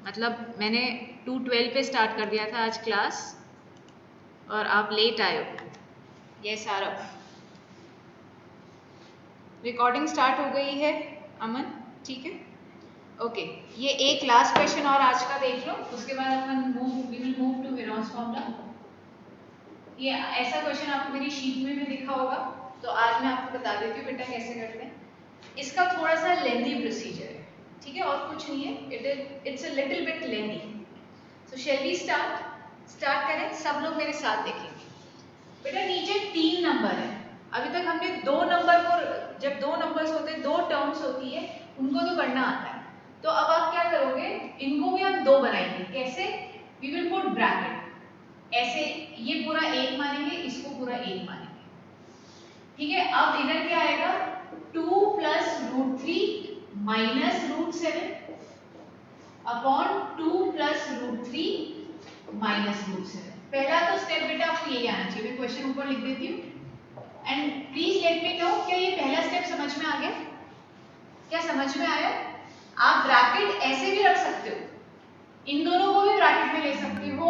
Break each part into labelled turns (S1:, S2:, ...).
S1: मतलब मैंने 2:12 पे स्टार्ट कर दिया था आज क्लास और आप लेट आए हो। यस आरव, रिकॉर्डिंग स्टार्ट हो गई है अमन, ठीक है ओके। ये एक लास्ट क्वेश्चन और आज का देख लो, उसके बाद अपन we will move to Heron's formula. ये ऐसा क्वेश्चन आपको मेरी शीट में भी दिखा होगा, तो आज मैं आपको बता देती हूँ बेटा कैसे करते हैं। इसका थोड़ा सा लेंथी प्रोसीजर है, ठीक है, और कुछ नहीं है, it's a little bit lengthy. So shall we start करें, सब लोग मेरे साथ देखेंगे। बेटा नीचे 3 नंबर है, अभी तक हमने 2 नंबर को, जब 2 नंबर्स होते हैं 2 टर्म्स होती है उनको तो करना आता है। तो अब आप क्या करोगे, इनको भी हम 2 बनाएंगे। कैसे? वी विल पुट ब्रैकेट ऐसे, ये पूरा 1 मानेंगे, इसको पूरा 1 मानेंगे, ठीक है। अब इधर क्या आएगा, 2 plus root 3 minus root 7 upon 2 plus root 3 minus root 7। पहला तो स्टेप बेटा आपको यही आना चाहिए, मैं क्वेश्चन ऊपर लिख देती हूँ and please let me no, क्या ये पहला स्टेप समझ में आ गया? क्या समझ में आया? आप ब्रैकेट ऐसे भी रख सकते हो, इन दोनों को भी ब्रैकेट में ले सकते हो,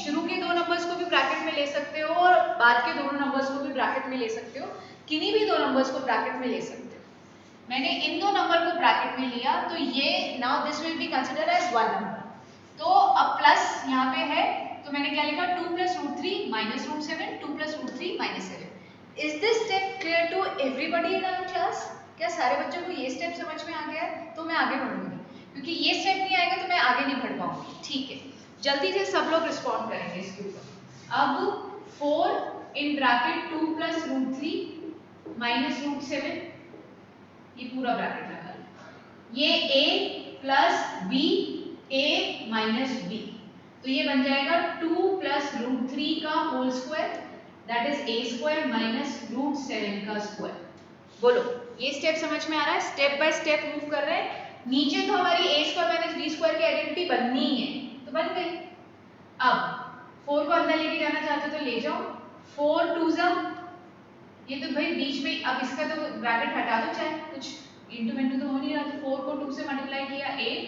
S1: शुरू के 2 नंबर्स को भी ब्रैकेट में ले सकते हो और बाद के दोनों नंबर्स को भी ब्रैकेट में ले सकते हो, किन्हीं भी 2 नंबर्स को ब्रैकेट में ले सकते हो। मैंने इन 2 नंबर को ब्रैकेट में लिया तो ये now this will be considered as 1 number. तो अब प्लस यहाँ पे है, तो मैंने क्या लिखा, 2 plus root 3 minus root 7, 2 plus root 3 minus 7। Is this step clear to everybody in our class? क्या सारे बच्चों को ये स्टेप समझ में आ गया है? तो मैं आगे बढ़ूंगी, क्योंकि ये स्टेप नहीं आएगा तो मैं आगे नहीं बढ़ पाऊंगी, ठीक है। जल्दी से सब लोग रिस्पॉन्ड करेंगे इसके ऊपर। अब 4 इन bracket 2 plus root 3 minus root 7, ये पूरा ब्रैकेट लगा लो। ये a plus B, a minus B, तो ये बन जाएगा 2 प्लस रूट 3 का whole square, that is a square minus root 7 का स्क्वायर। बोलो, ये स्टेप समझ में आ रहा है? स्टेप बाय स्टेप मूव कर रहे हैं। नीचे तो हमारी a square minus b square की आइडेंटिटी बननी है, तो बन गई। अब 4 को अंदर लेके जाना चाहते हो तो ले जाओ, 4 2 जा, ये तो भाई बीच में, अब इसका तो ब्रैकेट हटा दो, चाहे कुछ इंटू इंटू तो हो नहीं रहा, तो 4 को 2 से मल्टीप्लाई किया 8,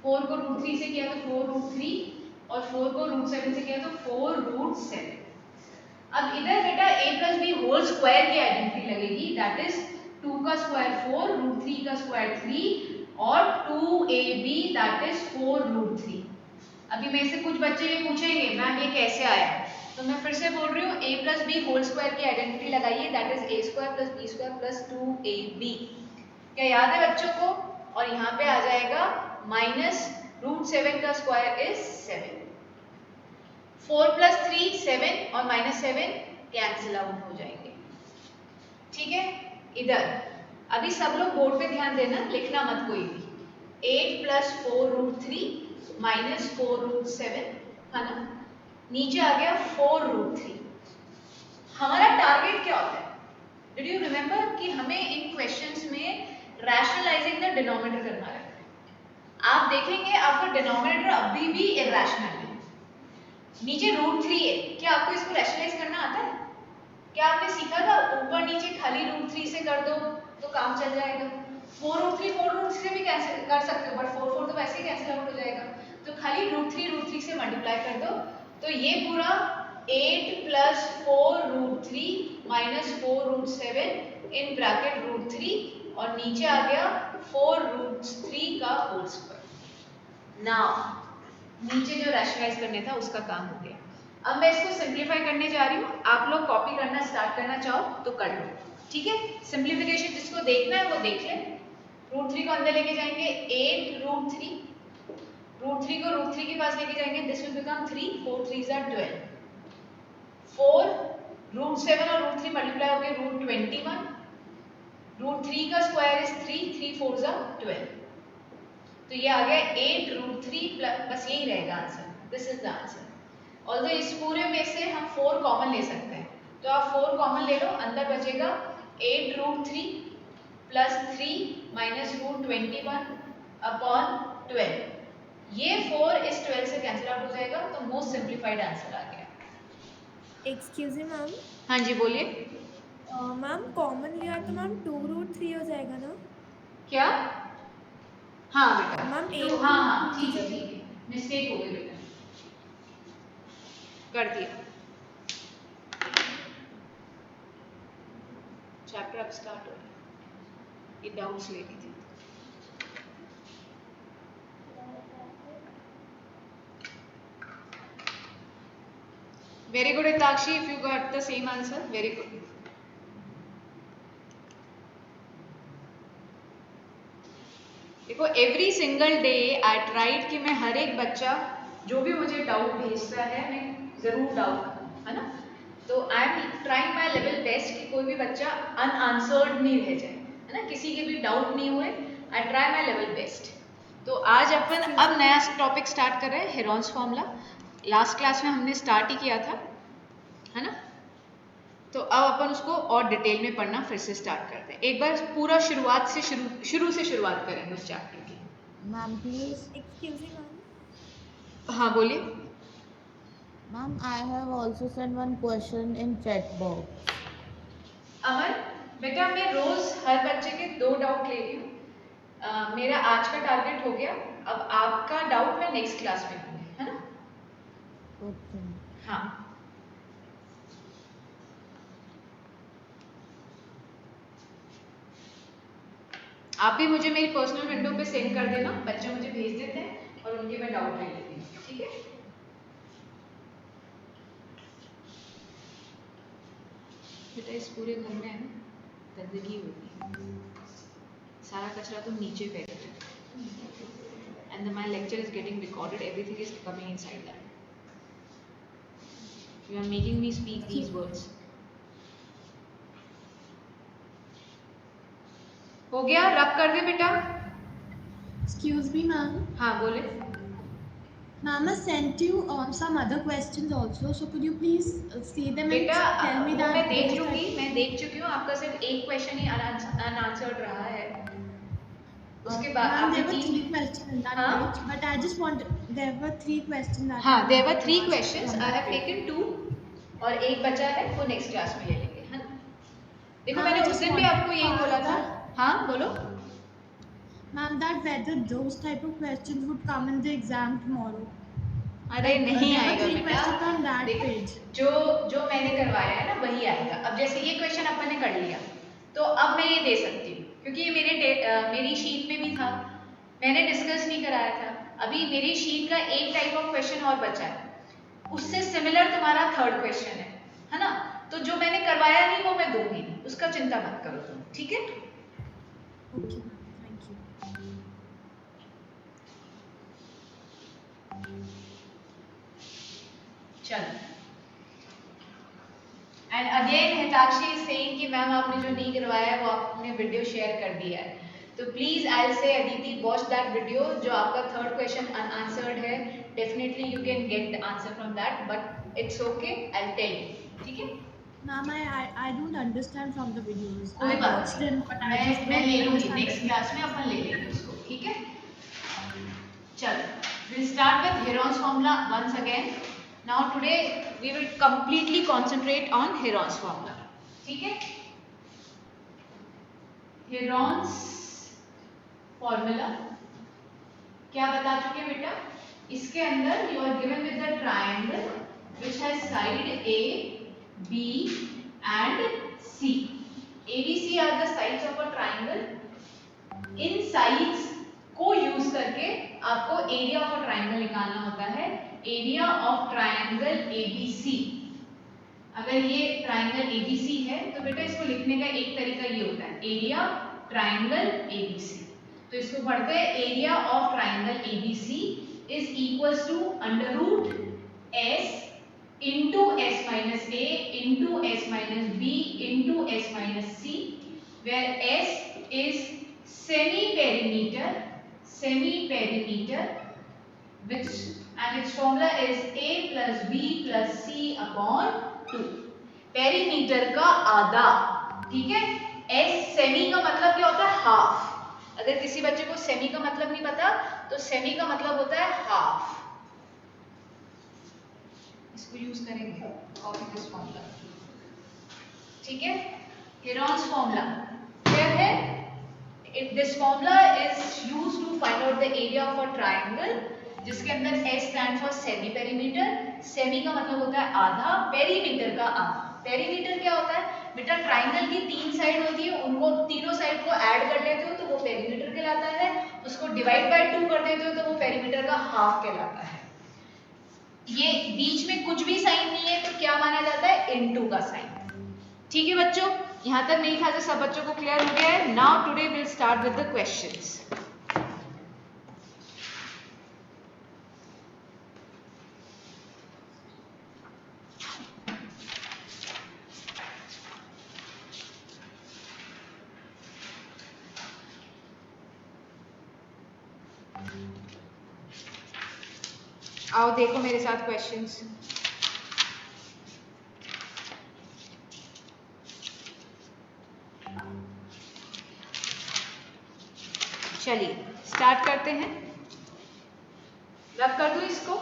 S1: 4 को रूट 3 से किया तो 4 रूट 3 और 4 को रूट 7 से किया तो 4 रूट 7। अब इधर बेटा a plus B whole square की आइडेंटिटी लगेगी, दैट इज 2 का स्क्वायर 4, रूट 3 का स्क्वायर 3 और 2ab दैट इज 4 रूट 3। अभी में से कुछ बच्चे ये पूछेंगे मैम ये कैसे आया, तो मैं फिर से बोल रही हूँ a plus B whole square की आइडेंटिटी लगाइए, that is a square plus B square plus 2ab। क्या याद है बच्चों को? और यहाँ पे आ जाएगा माइनस रूट 7 का स्क्वायर इज 7, 4 प्लस 3 7 और माइनस 7 कैंसिल आउट हो जाएंगे, ठीक है। इधर अभी सब लोग बोर्ड पे ध्यान देना, लिखना मत कोई भी। 8 प्लस 4 रूट 3 माइनस 4 रूट 7 है ना, नीचे आ गया 4 रूट 3। हमारा टारगेट क्या होता है? डिड यू रिमेंबर कि हमें इन क्वेश्चंस में रैशनलाइजिंग द डिनोमिनेटर करना है। आप देखेंगे आपका डिनोमिनेटर अभी भी इरेशनल है, नीचे रूट 3 है, क्या आपको इसको रैशनलाइज करना आता है? क्या आपने सीखा था ऊपर नीचे खाली रूट 3 से कर दो तो काम चल जाएगा? 4 रूट 3 4 रूट 3 से भी कैंसिल कर सकते हो, बट 4 4 तो वैसे ही कैंसिल आउट हो जाएगा, तो खाली रूट 3 से मल्टीप्लाई कर दो, तो ये पूरा 8 plus 4 root 3 minus 4 root 7 in bracket root 3 और नीचे आ गया 4 रूट 3 का होल स्क्वायर। नाउ नीचे जो रैशनलाइज करने था उसका काम हो गया। अब मैं इसको सिंप्लीफाई करने जा रही हूँ, आप लोग कॉपी करना स्टार्ट करना चाहो तो कर लो, ठीक है। सिंप्लीफिकेशन जिसको देखना है वो देख ले। रूट 3 को अंदर लेके जाएंगे 8 रूट 3, रूट 3 को रूट 3 के पास लेके जाएंगे, this will become 3, 4 3 are 12, 4 root 7 और रूट 3 मल्टीप्लाई हो गए रूट 21, रूट 3 का स्क्वायर इज 3, 3 4 are 12, तो ये आ गया 8 रूट 3 प्लस, बस यही रहेगा answer, this is the answer. Although इस पूरे में से हम 4 कॉमन ले सकते हैं, तो आप 4 कॉमन ले लो, अंदर बचेगा 8 root 3 plus 3 minus root 21 upon 12, ये 4 इस 12 से कैंसिल आउट हो जाएगा, तो मोस्ट सिंप्लीफाइड आंसर आ गया।
S2: Excuse me ma'am.
S1: हाँ जी बोलिए।
S2: मैम कॉमन लिया तो मैम 2 रूट 3 हो जाएगा ना?
S1: क्या? हाँ बेटा
S2: मैम
S1: 2,
S2: 8
S1: हाँ
S2: रूट
S1: हाँ
S2: 3 की
S1: ठीक है
S2: जगह।
S1: ठीक है, मिस्टेक हो गई बेटा, कर दिया। चैप्टर अब स्टार्ट हो रहा है, ये डाउट्स ले ली थी। Very good Hitakshi, if you got the same answer, very good. देखो every single day I tried कि मैं हर एक बच्चा जो भी मुझे डाउट भेजता है मैं जरूर डाउट करूँ, है ना। तो I am trying my level best कि कोई भी बच्चा अनआंसर्ड नहीं रह जाए, है ना, किसी के भी डाउट नहीं हुए। I try my level best. तो आज अपन अब नया टॉपिक स्टार्ट कर रहे हैं, हेरॉन्स फॉर्मूला। लास्ट क्लास में हमने स्टार्ट ही किया था, है ना। तो अब अपन उसको और डिटेल में पढ़ना फिर से स्टार्ट करते हैं। एक बार पूरा शुरुआत से शुरू से शुरुआत करेंगे उस चैप्टर की।
S3: Ma'am please.
S2: Excuse me ma'am.
S1: हाँ बोलिए।
S3: Ma'am I have also send one question in chat box.
S1: Aman बेटा मैं रोज हर बच्चे के 2 डाउट ले रही हूँ। मेरा आज का टारगेट हो गया, अब आपका डाउट मैं नेक्स्ट क्लास में दूंगी, है ना।
S3: ओके।
S1: हाँ आप भी मुझे मेरी पर्सनल विंडो पे सेंड कर देना, बच्चे मुझे भेज देते हैं और उनके मैं डाउट ले लेती हूँ, ठीक है। बेटा इस पूरे घर में है ना गंदगी होती है, सारा कचरा तो नीचे फैलता है, and my lecture is getting recorded, everything is coming inside that. You are making me speak these words. हो गया, रब कर दे बेटा।
S2: Excuse me ma'am.
S1: हाँ बोले।
S2: Ma'am, I sent you some other questions also. So could you please see them and
S1: बेटा
S2: tell me
S1: वो
S2: that
S1: मैं देख
S2: those
S1: लूंगी,
S2: type-
S1: मैं देख चुकी हूँ, आपका सिर्फ एक क्वेश्चन ही अनआंसर्ड रहा है। उसके बाद
S2: Ma'am,
S1: आपने
S2: there were 3
S1: 3।
S2: questions in that
S1: हाँ
S2: page, but I just want there were 3 questions that
S1: हाँ
S2: I
S1: there were
S2: wanted to
S1: 3
S2: ask
S1: questions,
S2: from
S1: I
S2: that
S1: have
S2: page.
S1: Taken 2 और एक बचा है वो नेक्स्ट क्लास में ले लेंगे, है ना। देखो
S2: Ma'am,
S1: मैंने
S2: I
S1: उस
S2: just
S1: दिन भी
S2: wanted
S1: आपको
S2: to
S1: यही बोला
S2: ask
S1: था।
S2: that
S1: हाँ बोलो।
S2: ma'am, that whether those type of questions would come in the exam tomorrow.
S1: अरे
S2: Like
S1: नहीं
S2: there were
S1: आएगा
S2: 3
S1: बेटा,
S2: questions on that
S1: देख
S2: page.
S1: जो जो मैंने करवाया है ना वही आएगा। अब जैसे ये क्वेश्चन अपन ने कर लिया तो अब मैं ये दे सकती हूँ क्योंकि ये मेरी शीट में भी था, मैंने डिस्कस नहीं कराया था। अभी मेरी शीट का एक टाइप ऑफ क्वेश्चन और बचा है, उससे सिमिलर तुम्हारा थर्ड क्वेश्चन है ना। तो जो मैंने करवाया नहीं वो मैं दूंगी नहीं, उसका चिंता मत करो तुम, ठीक है।
S2: Okay ma'am, thank you.
S1: चलो and again Hitakshi is saying कि मैम आपने जो नहीं करवाया है वो आपने वीडियो शेयर कर दिया है। तो प्लीज आई विल से अदिति वॉच दैट वीडियो। जो आपका थर्ड क्वेश्चन अनआंसर्ड है definitely you can get the answer from that, but it's okay, I will tell you, ठीक है।
S2: Ma'am, I don't understand from the videos.
S1: कोई
S2: I
S1: बात
S2: watched
S1: नहीं,
S2: them, but I just
S1: मैं ले
S2: don't
S1: लूंगी,
S2: understand
S1: next
S2: the
S1: class में अपन ले लेंगे उसको, ठीक है। चलो we'll start with Heron's formula once again. Now today we will completely concentrate on Heron's formula, ठीक है। Heron's formula क्या बता चुके बेटा, इसके अंदर you are given with the triangle which has side A, B and C. ABC are the sides of a triangle. In sides को use करके आपको एरिया ऑफ अ ट्राइंगल निकालना होता है। एरिया ऑफ ट्राइंगल ABC, अगर ये triangle ABC है तो बेटा इसको लिखने का एक तरीका ये होता है एरिया ट्राइंगल ABC। तो इसको पढ़ते हैं area of triangle ABC is equals to under root S into S minus A into S minus B into S minus C, where S is semi-perimeter, which and its formula is A plus B plus C upon 2. Perimeter का आधा, ठीक है। S semi का मतलब क्या होता है, half. अगर किसी बच्चे को सेमी का मतलब नहीं पता तो सेमी का मतलब होता है हाफ। इसको यूज करेंगे कॉपी दिस फॉर्मूला, ठीक है। हेरॉन्स फॉर्मूला क्या है, if this formula is used to find out the area of a triangle जिसके अंदर S stand for semi perimeter. Semi का मतलब होता है आधा, पेरीमीटर का आधा। पेरीमीटर क्या होता है बेटा, ट्राइंगल की 3 साइड होती है, उनको तीनों साइड को ऐड कर लेते हो तो वो पेरीमीटर कहलाता है, उसको डिवाइड बाय 2 कर देते हो तो वो पेरीमीटर का हाफ कहलाता है। ये बीच में कुछ भी साइन नहीं है तो क्या माना जाता है, इनटू का साइन। ठीक है बच्चों, यहाँ तक मेरे ख्याल से सब बच्चों को क्लियर हो गया है। Now today will start with the questions. आओ देखो मेरे साथ क्वेश्चंस। चलिए स्टार्ट करते हैं। रब कर दूं इसको।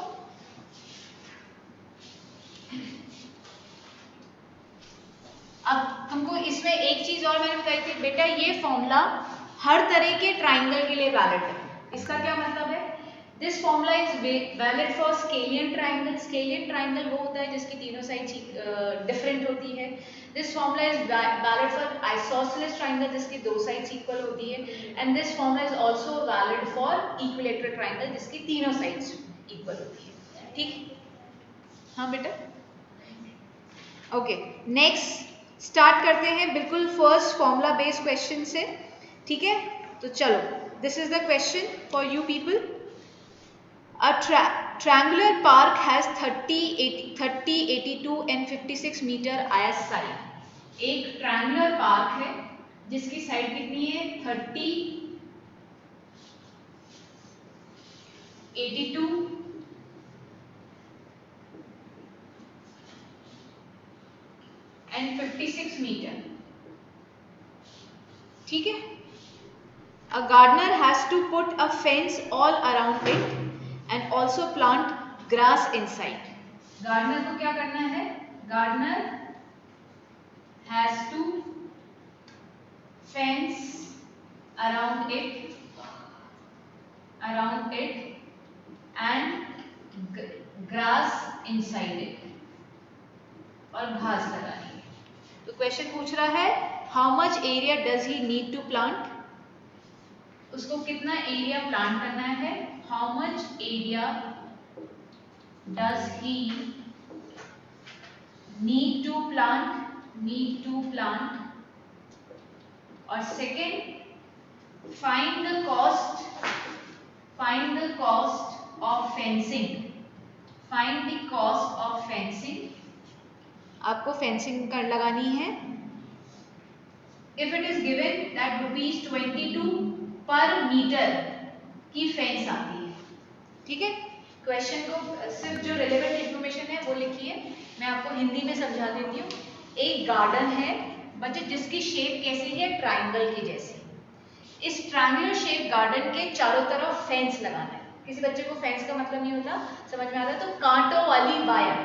S1: अब तुमको इसमें एक चीज और मैंने बताई थी बेटा, ये फॉर्मूला हर तरह के ट्राइंगल के लिए वैलिड है। इसका क्या मतलब है, this formula is valid for scalene triangle. Scalene triangle वो होता है जिसकी तीनों साइड डिफरेंट होती है। This formula is valid for isosceles triangle जिसकी दो साइड्स इक्वल होती है। And this formula is also valid for equilateral triangle जिसकी तीनों साइड्स इक्वल होती है। ठीक, हाँ बेटा, ओके। नेक्स्ट स्टार्ट करते हैं बिल्कुल फर्स्ट फॉर्मूला बेस्ड क्वेश्चन से। ठीक है, तो चलो, this is the question for you people. A triangular park has 30, 82 and 56 metre आया साइड। एक ट्रायंगुलर पार्क है जिसकी साइड कितनी है, 30, 82 and 56 मीटर। ठीक है, a gardener has to put a fence all around it and also plant grass inside। Gardener को क्या करना है, gardener has to fence around it and grass inside it, और घास लगानी है। तो क्वेश्चन पूछ रहा है how much area does he need to plant, उसको कितना एरिया प्लांट करना है, how much area does he need to plant, और second find the cost of fencing. Find the cost of fencing, आपको फेंसिंग कर लगानी है। If it is given that ₹22 per metre की फेंस आती है। ठीक है, क्वेश्चन को सिर्फ जो रिलेवेंट इंफॉर्मेशन है वो लिखिए, मैं आपको हिंदी में समझा देती हूँ। एक गार्डन है बच्चे जिसकी शेप कैसी है, ट्रायंगल की जैसी। इस ट्रायंगुलर शेप गार्डन के चारों तरफ फेंस लगाना है। किसी बच्चे को फेंस का मतलब नहीं होता, समझ में आता है तो कांटों वाली वायर।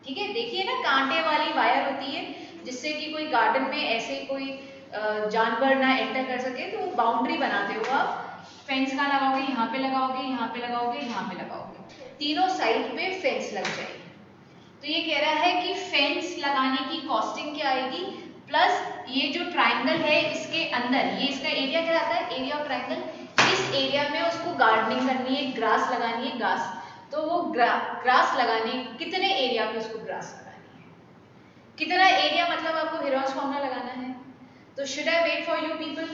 S1: ठीक है, देखिए ना, कांटे वाली वायर होती है जिससे कि कोई गार्डन में ऐसे कोई जानवर ना एंटर कर सके, तो वो बाउंड्री बनाते हो आप। फेंस कहाँ लगाओगे, यहाँ पे लगाओगे, यहाँ पे लगाओगे, यहाँ पे लगाओगे, तीनों साइड पे फेंस लग जाएगी। तो ये कह रहा है कि फेंस लगाने की कॉस्टिंग क्या आएगी, प्लस ये जो ट्राइंगल है इसके अंदर, ये इसका एरिया क्या आता है, एरिया ऑफ ट्राइंगल। इस एरिया में उसको गार्डनिंग करनी है, ग्रास लगानी है, ग्रास। तो वो ग्रास लगाने, कितने एरिया पे उसको ग्रास लगानी है, कितना एरिया मतलब आपको हेरोस फॉर्मूला लगाना है। तो should I wait for you people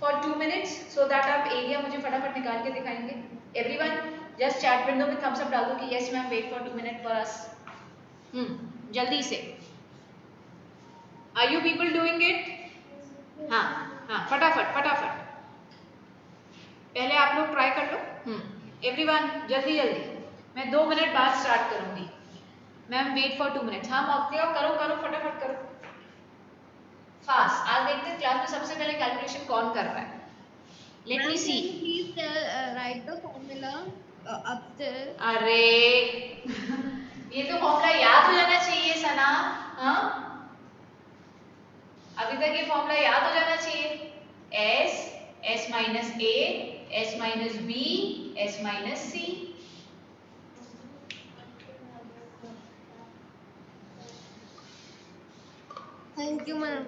S1: for 2 minutes so that आप एरिया मुझे फटाफट निकाल के दिखाएंगे। एवरीवन जस्ट चैट विंडो में थम्स अप डाल दो कि yes ma'am, wait for 2 minute for us. जल्दी से, are you people doing it? हाँ हाँ, फटाफट फटाफट, पहले आप लोग ट्राई कर लो। एवरीवन जल्दी जल्दी, मैं 2 मिनट बाद स्टार्ट करूंगी। Ma'am wait for 2 minutes. हाँ मौके करो करो, फटाफट करो, फास्ट। आज देखते हैं क्लास में सबसे पहले कैलकुलेशन कौन कर रहा है। Let me see.
S2: Please write the formula upstairs.
S1: अरे ये तो फॉर्मूला याद हो जाना चाहिए सना। हाँ, अभी तक ये फॉर्मूला याद हो जाना चाहिए। S minus A, S minus B, S minus C।
S2: Okay ma'am.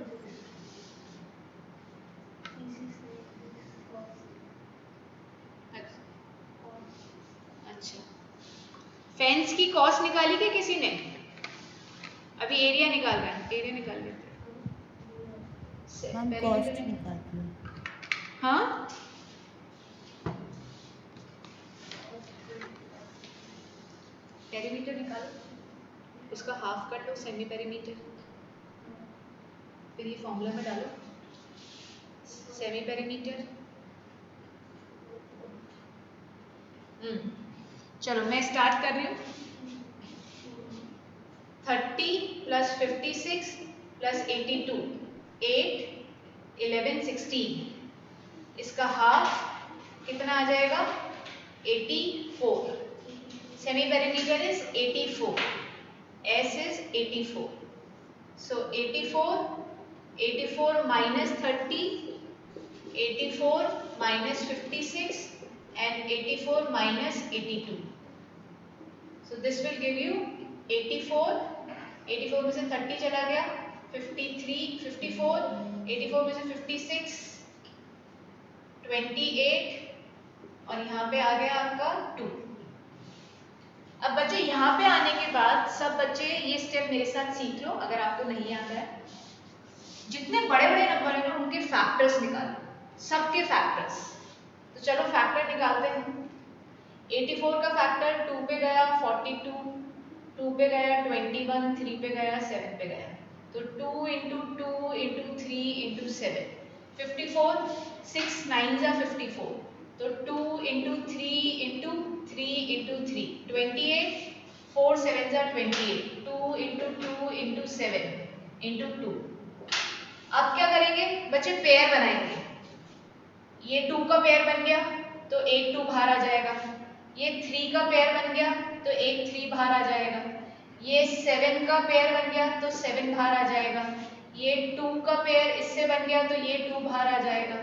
S1: अच्छा, फेंस की कॉस्ट निकाली क्या किसी ने? अभी एरिया निकाल रहा है, एरिया निकाल लेते हैं।
S3: मैम
S1: पेरीमीटर
S3: कॉस्ट निकालती है।
S1: हाँ, पेरीमीटर निकालो, उसका हाफ कर लो, सेमी पेरीमीटर, फिर ये फॉर्मूला में डालो, सेमी पेरीमीटर। चलो मैं स्टार्ट कर रही हूँ। 30 प्लस 56 प्लस 82, 8, 11, 16, इसका हाफ कितना आ जाएगा? 84। Semi perimeter is 84, S is 84. So 84 minus 30, 84 minus 56 and 84 minus 82. So this will give you 84. 84 में से 30 चला गया, 53, 54, 84 में से 56, 28 और यहाँ पे आ गया आपका 2। अब बच्चे यहाँ पे आने के बाद सब बच्चे ये स्टेप मेरे साथ सीख लो अगर आपको नहीं आता है। जितने बड़े बड़े नंबर है ना उनके फैक्टर्स निकालो, सबके फैक्टर्स। तो चलो फैक्टर निकालते हैं। 84 का फैक्टर 2 पे गया 42, 2 पे गया 21, 3 पे गया 7 पे गया, तो 2 इंटू 2 इंटू 3 इंटू 7, 54, 6 9 जा 54, तो 2 इंटू 3 इंटू 3 इंटू 3, 28, 4 7 जा 28, 2 इंटू 2 इंटू 7 इंटू 2। अब क्या करेंगे बच्चे? पेयर बनाएंगे। ये 2 का पेयर बन गया तो एक 2 बाहर आ जाएगा, ये 3 का पेयर बन गया तो एक 3 बाहर आ जाएगा, ये 7 का पेयर बन गया तो 7 बाहर आ जाएगा, ये 2 का पेयर इससे बन गया तो ये 2 बाहर आ जाएगा,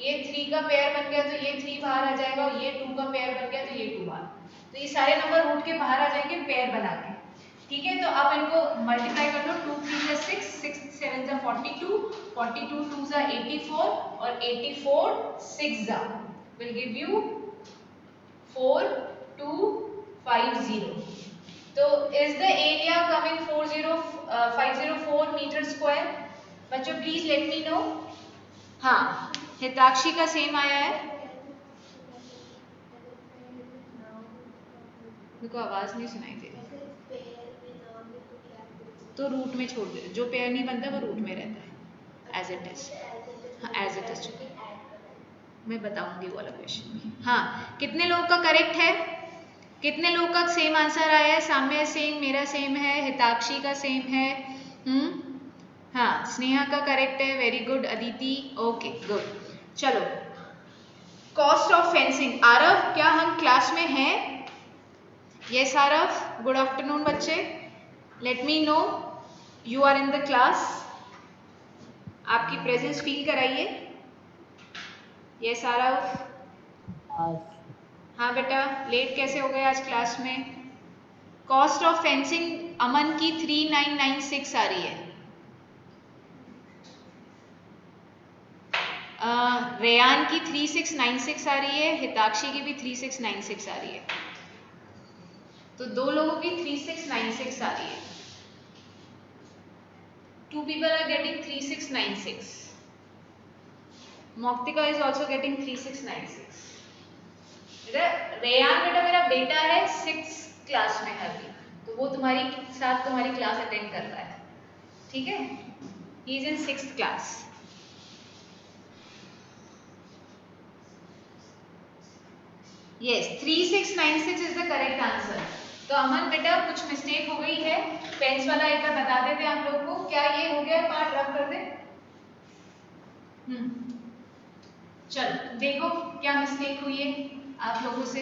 S1: ये 3 का पेयर बन गया तो ये 3 बाहर आ जाएगा और ये 2 का पेयर बन गया तो ये 2 बाहर। तो ये सारे नंबर उठ के बाहर आ जाएंगे पेयर बना के। ठीक है, तो आप इनको मल्टीप्लाई कर लो। 2 3 जा 6, 6 7 जा 42, 42 2 जा 84 और 84 6 जा will give you 4250. तो is the area coming 504 metre square? बच्चों प्लीज लेट मी नो। हाँ, हिताक्षी का सेम आया है। मेरे को आवाज नहीं सुनाई दे रही, तो रूट में छोड़ दे। जो पेयर नहीं बनता वो रूट में रहता है, एज इट इज। हाँ, एज इट इज मैं बताऊंगी वो वाला क्वेश्चन भी। हाँ, कितने लोगों का करेक्ट है? कितने लोगों का सेम आंसर आया है? साम्या सेम, मेरा सेम है, हिताक्षी का सेम है। हाँ, स्नेहा का करेक्ट है, very good. Aditi, okay good. चलो, कॉस्ट ऑफ फेंसिंग। आरव, क्या हम क्लास में हैं? यस आरव, गुड आफ्टरनून बच्चे। Let me know you are in the class. आपकी प्रेजेंस फील कराइए। यस आरव। हाँ बेटा, लेट कैसे हो गए आज क्लास में? कॉस्ट ऑफ फेंसिंग अमन की 3996 आ रही है। रेयान की 3696 आ रही है, हिताक्षी की भी 3696 आ रही है। तो दो लोगों की 3696 आ रही है। 2 people are getting 3696. Moktika is also getting 3696. Ryan बेटा मेरा बेटा है, 6th क्लास में है अभी, तो वो तुम्हारी साथ तुम्हारी क्लास अटेंड कर रहा है। ठीक है, he is in 6th class. Yes, 3696 is the correct answer. तो अमन बेटा कुछ मिस्टेक हो गई है, पेंस वाला एक बार बता देते आप लोग को। क्या ये हो गया पार्ट? रब कर दे। चलो देखो क्या मिस्टेक हुई है आप लोगों से।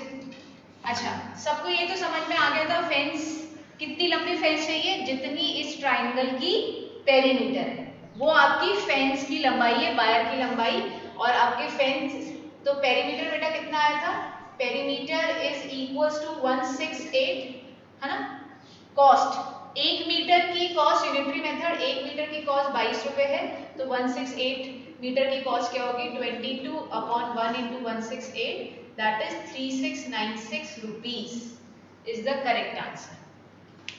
S1: अच्छा, सबको ये तो समझ में आ गया था, फेंस कितनी लंबी फेंस चाहिए? जितनी इस ट्राइंगल की पेरीमीटर है वो आपकी फेंस की लंबाई है, वायर की लंबाई। और आपके फेंस तो पेरीमीटर बेटा कितना आया था? पेरीमीटर इज इक्वल्स टू 168, है ना? कॉस्ट 1 मीटर की कॉस्ट यूनिटरी मेथड 1 मीटर की कॉस्ट 22 रुपए है, तो 168 मीटर की कॉस्ट क्या होगी 22/1 into 168 that is 3696 rupees is the correct answer.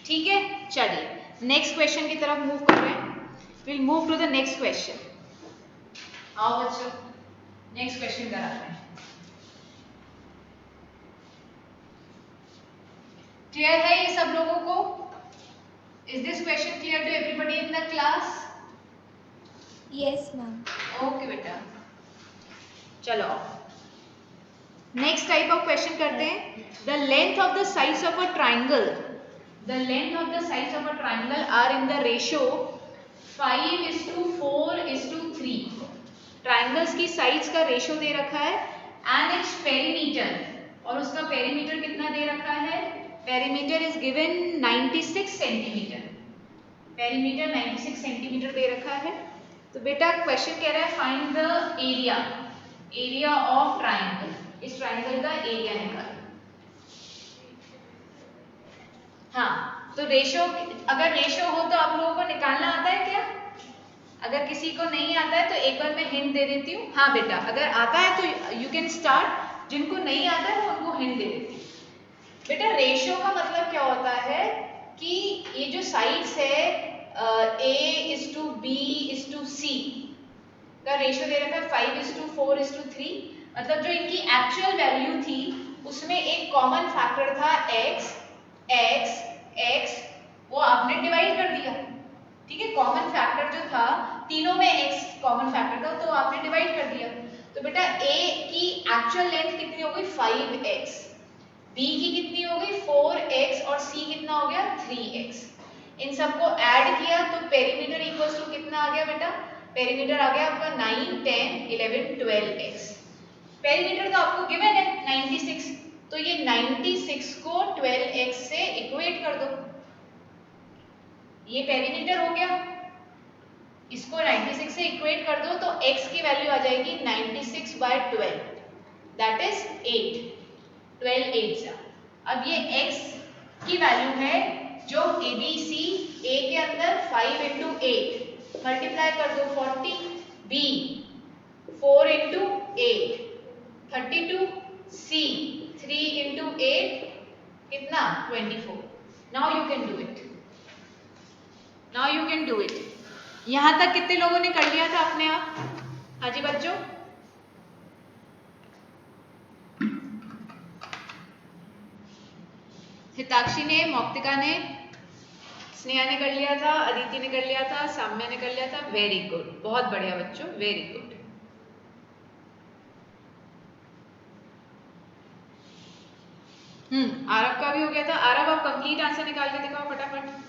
S1: ठीक है, चलिए नेक्स्ट क्वेश्चन की तरफ मूव कर रहे हैं। Will move to the next question. आओ बच्चों नेक्स्ट क्वेश्चन कराते हैं। क्लियर है ये सब लोगों को? Is this question clear to everybody in the class?
S2: Yes, ma'am.
S1: Okay बेटा, चलो नेक्स्ट टाइप ऑफ क्वेश्चन करते हैं। The length of the sides of a triangle, the length of the sides of a triangle are in the ratio 5:4:3। Triangles की sides का ratio दे रखा है and its perimeter, और उसका पेरीमीटर कितना दे रखा है? Perimeter is given 96 centimetre. Perimeter 96 centimetre दे रखा है। तो बेटा क्वेश्चन कह रहा है find the area, area of triangle, इस ट्राइंगल का एरिया निकालो। हाँ, तो रेशियो, अगर रेशियो हो तो आप लोगों को निकालना आता है क्या? अगर किसी को नहीं आता है तो एक बार मैं हिंट दे देती हूँ। हाँ बेटा, अगर आता है तो यू कैन स्टार्ट, जिनको नहीं आता है वो उनको हिंट दे देती हूँ। बेटा रेशियो का मतलब क्या होता है कि ये जो साइड्स है A:B:C का रेशियो दे रखा है 5:4:3, मतलब जो इनकी एक्चुअल वैल्यू थी उसमें एक कॉमन फैक्टर था x, वो आपने डिवाइड कर दिया। ठीक है, कॉमन फैक्टर जो था तीनों में x कॉमन फैक्टर था तो आपने डिवाइड कर दिया। तो बेटा a की एक्चुअल लेंथ कितनी हो गई 5x, b की कितनी हो गई 4x और c कितना हो गया 3x। इन सबको ऐड किया तो पेरीमीटर इक्वल्स टू कितना आ गया बेटा? पेरीमीटर आ गया आपका 9, 10, 11, 12x। पेरीमीटर तो आपको गिवन है 96, तो ये 96 को 12x से इक्वेट कर दो, ये पेरीमीटर हो गया। इसको 96 से इक्वेट कर दो तो x की वैल्यू आ जाएगी 96/12 दैट इज 8, 12 8 जा। अब ये x की वैल्यू है जो ABC, A के अंदर 5 into 8 मल्टीप्लाई कर दो 40, B 4 into 8 32, C 3 into 8 कितना 24। Now you can do it, now you can do it. यहां तक कितने लोगों ने कर लिया था अपने आप? हाँ जी बच्चों, हिताक्षी ने, मौक्तिका ने, स्नेहा ने कर लिया था, अदिति ने कर लिया था, साम्या ने कर लिया था। वेरी गुड, बहुत बढ़िया बच्चों, वेरी गुड। आरव का भी हो गया था। आरव आप कंप्लीट आंसर निकाल के दिखाओ फटाफट।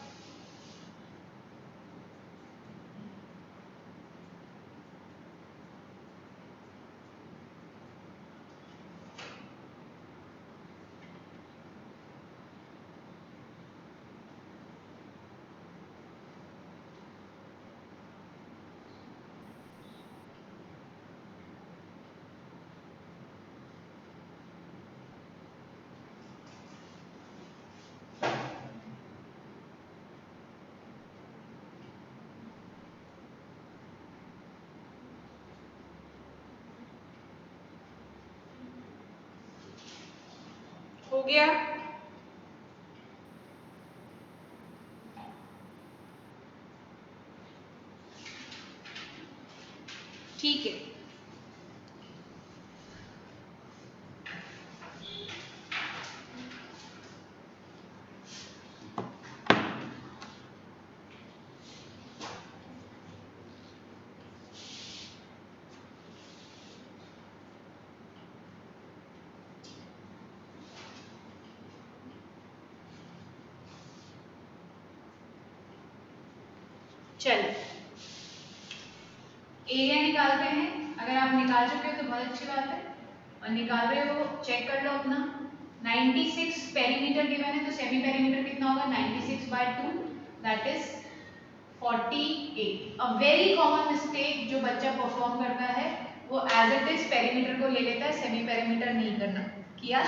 S1: हो गया? ठीक है, चलो एरिया निकालते हैं। अगर आप निकाल चुके हो तो बहुत अच्छी बात है, और निकाल रहे हो चेक कर लो अपना। 96 पेरीमीटर गिवन है तो सेमी पेरीमीटर कितना होगा 96/2 that is 48। A very common mistake जो बच्चा परफॉर्म करता है वो एज इट इज पेरीमीटर को ले लेता है, सेमी पेरीमीटर नहीं करना किया।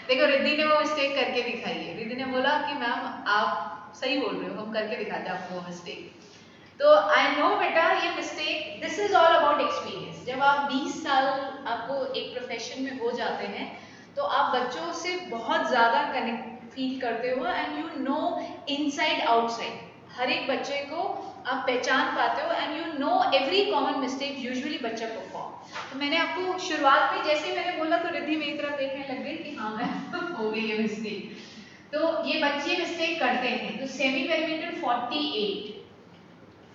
S1: देखो रिद्धि ने वो मिस्टेक करके दिखाई है। रिद्धि ने बोला कि मैम आप सही बोल रहे हो, हम करके दिखाते हैं आपको वो मिस्टेक। तो आई नो बेटा ये mistake, this is all about experience. जब आप 20 साल आपको एक प्रोफेशन में हो जाते हैं तो आप बच्चों से बहुत ज़्यादा कनेक्ट फील करते हो and you know inside outside, हर एक बच्चे को आप पहचान पाते हो and you know every common mistake usually बच्चा परफॉर्म। तो मैंने आपको शुरुआत में जैसे ही मैंने बोला तो रिद्धि मेरी तरफ देखने लग गई कि हाँ मैं हो गई ये मिस्टेक। तो ये बच्चे मिस्टेक करते हैं। तो सेमी पेरीमीटर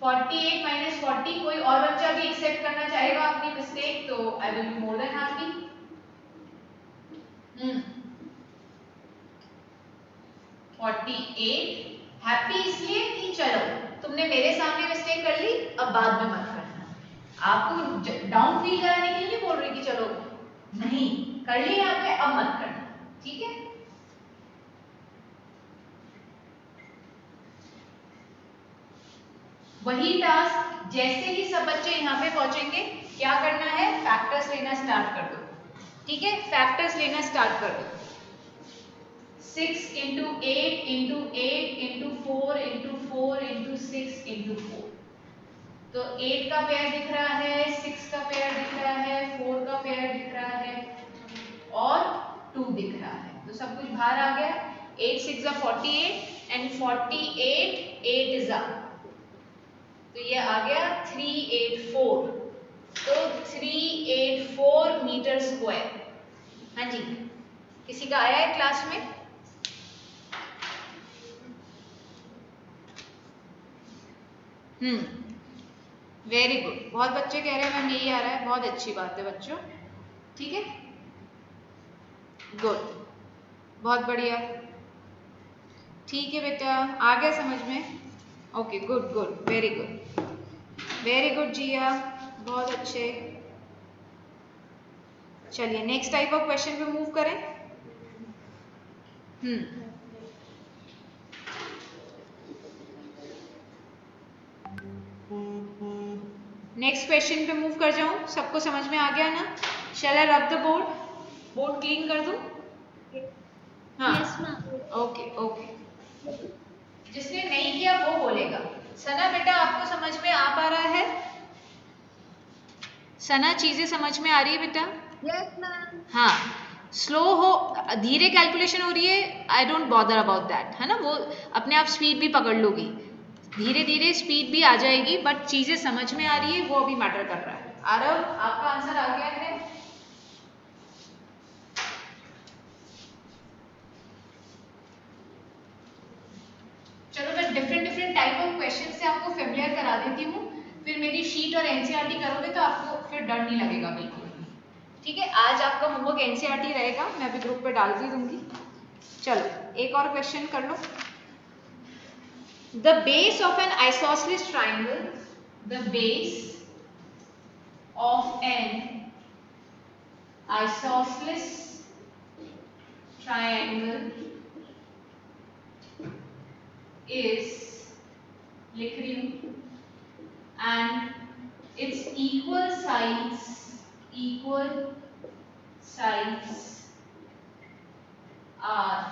S1: 48 माइनस 40, कोई और बच्चा भी एक्सेप्ट करना चाहेगा अपनी मिस्टेक तो I will be more than happy. 48 happy इसलिए कि चलो तुमने मेरे सामने मिस्टेक कर ली, अब बाद में मत करना। आपको डाउन फील कराने के लिए बोल रही कि चलो नहीं कर ली आपने, अब मत करना, ठीक है। वही टास्क जैसे ही सब बच्चे यहाँ पे पहुंचेंगे क्या करना है, फैक्टर्स लेना स्टार्ट कर दो, ठीक है। फैक्टर्स लेना स्टार्ट कर दो। 6 into 8 into 8 into 4 into 4 into 6 into 4। तो 8 का पेयर दिख रहा है, 6 का पेयर दिख रहा है, 4 का पेयर दिख रहा है और 2 दिख रहा है। तो सब कुछ बाहर आ गया। 8 6 48 एंड 48 8 इज अप, तो ये आ गया 384। तो 384 मीटर स्क्वायर। हाँ जी, किसी का आया है क्लास में? वेरी गुड, बहुत बच्चे कह रहे हैं मैम यही आ रहा है, बहुत अच्छी बात है बच्चों, ठीक है, गुड, बहुत बढ़िया, ठीक है बेटा, आ गया समझ में? Okay good good, very good, very good Jiya, बहुत अच्छे। चलिए नेक्स्ट टाइप ऑफ क्वेश्चन पे मूव करें। नेक्स्ट क्वेश्चन पे मूव कर जाऊं, सबको समझ में आ गया ना? शैल आई रब द बोर्ड, बोर्ड क्लीन कर दूं? हाँ
S2: यस मैम।
S1: ओके ओके, जिसने नहीं किया वो बोलेगा। सना बेटा आपको समझ में आ पा रहा है? सना चीजें समझ में आ रही है बेटा?
S2: Yes ma'am.
S1: हाँ, स्लो हो, धीरे कैलकुलेशन हो रही है, I don't bother about that, है ना, वो अपने आप स्पीड भी पकड़ लोगी, धीरे धीरे स्पीड भी आ जाएगी, बट चीजें समझ में आ रही है वो अभी मैटर कर रहा है। आरव आपका आंसर आ गया है? चलो मैं डिफरेंट टाइप ऑफ क्वेश्चन से आपको फेमिलियर करा देती हूँ, फिर मेरी शीट और एनसीईआरटी करोगे तो आपको फिर डर नहीं लगेगा बिल्कुल, ठीक है। आज आपका होमवर्क एनसीईआरटी रहेगा, मैं अभी ग्रुप पे डाल दी दूंगी। चलो एक और क्वेश्चन कर लो। The base of an isosceles triangle, the base of an isosceles triangle is, लिख रही हूं, and its equal sides are,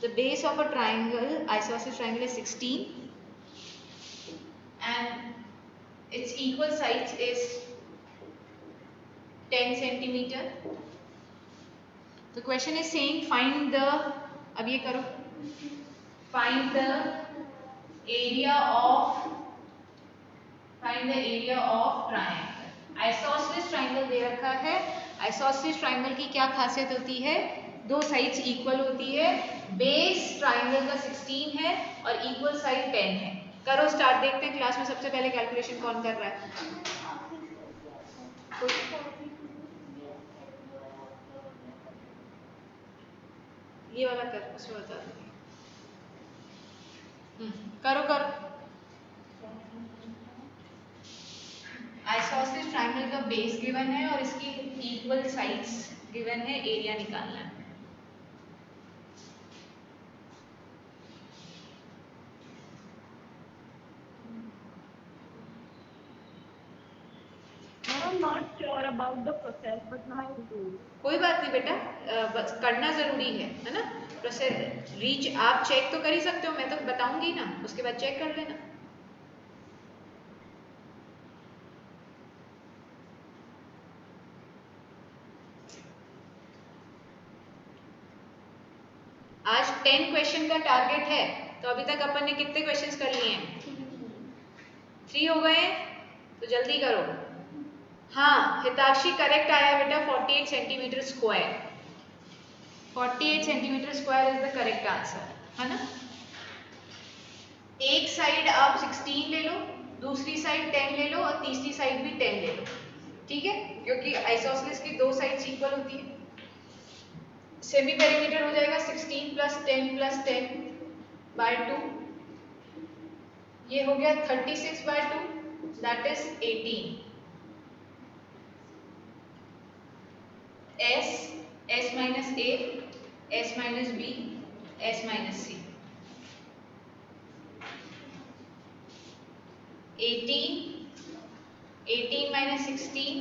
S1: the base of a triangle, isosceles triangle is 16 and its equal sides is 10 centimeter. The question is saying find the, अब ये करो, find the area of triangle. Isosceles triangle दे रखा है। Isosceles triangle की क्या खासियत होती है? दो साइड्स इक्वल होती है, बेस ट्राइंगल का 16 है और इक्वल साइड 10 है। करो स्टार्ट, देखते हैं क्लास में सबसे पहले कैलकुलेशन कौन कर रहा है। ये वाला कर, उसमें बता दूंगी। करो करो। आइसोसेलेस ट्राइंगल का बेस गिवन है और इसकी इक्वल साइड्स गिवन है, एरिया निकालना है।
S2: Ma'am I'm not sure about the process, but now I do.
S1: कोई बात नहीं बेटा, बस करना ज़रूरी है ना। प्रोसेस रीच आप चेक तो कर ही सकते हो, मैं तो बताऊंगी ना, उसके बाद चेक कर लेना। आज 10 क्वेश्चन का टारगेट है, तो अभी तक अपन ने कितने क्वेश्चंस कर लिए हैं? 3 हो गए, तो जल्दी करो। हाँ, हिताक्षी करेक्ट आया बेटा, 48 centimetre square. 48 centimetre square is the correct answer, है ना। एक साइड आप 16 ले लो, दूसरी साइड 10 ले लो और तीसरी साइड भी 10 ले लो, ठीक है, क्योंकि आइसोसेलेस की दो साइड्स इक्वल होती है। सेमी पेरीमीटर हो जाएगा 16 + 10 + 10 / 2, ये हो गया 36 / 2, that is 18। S, S - A, S - B, S - C। 18, 18 - 16,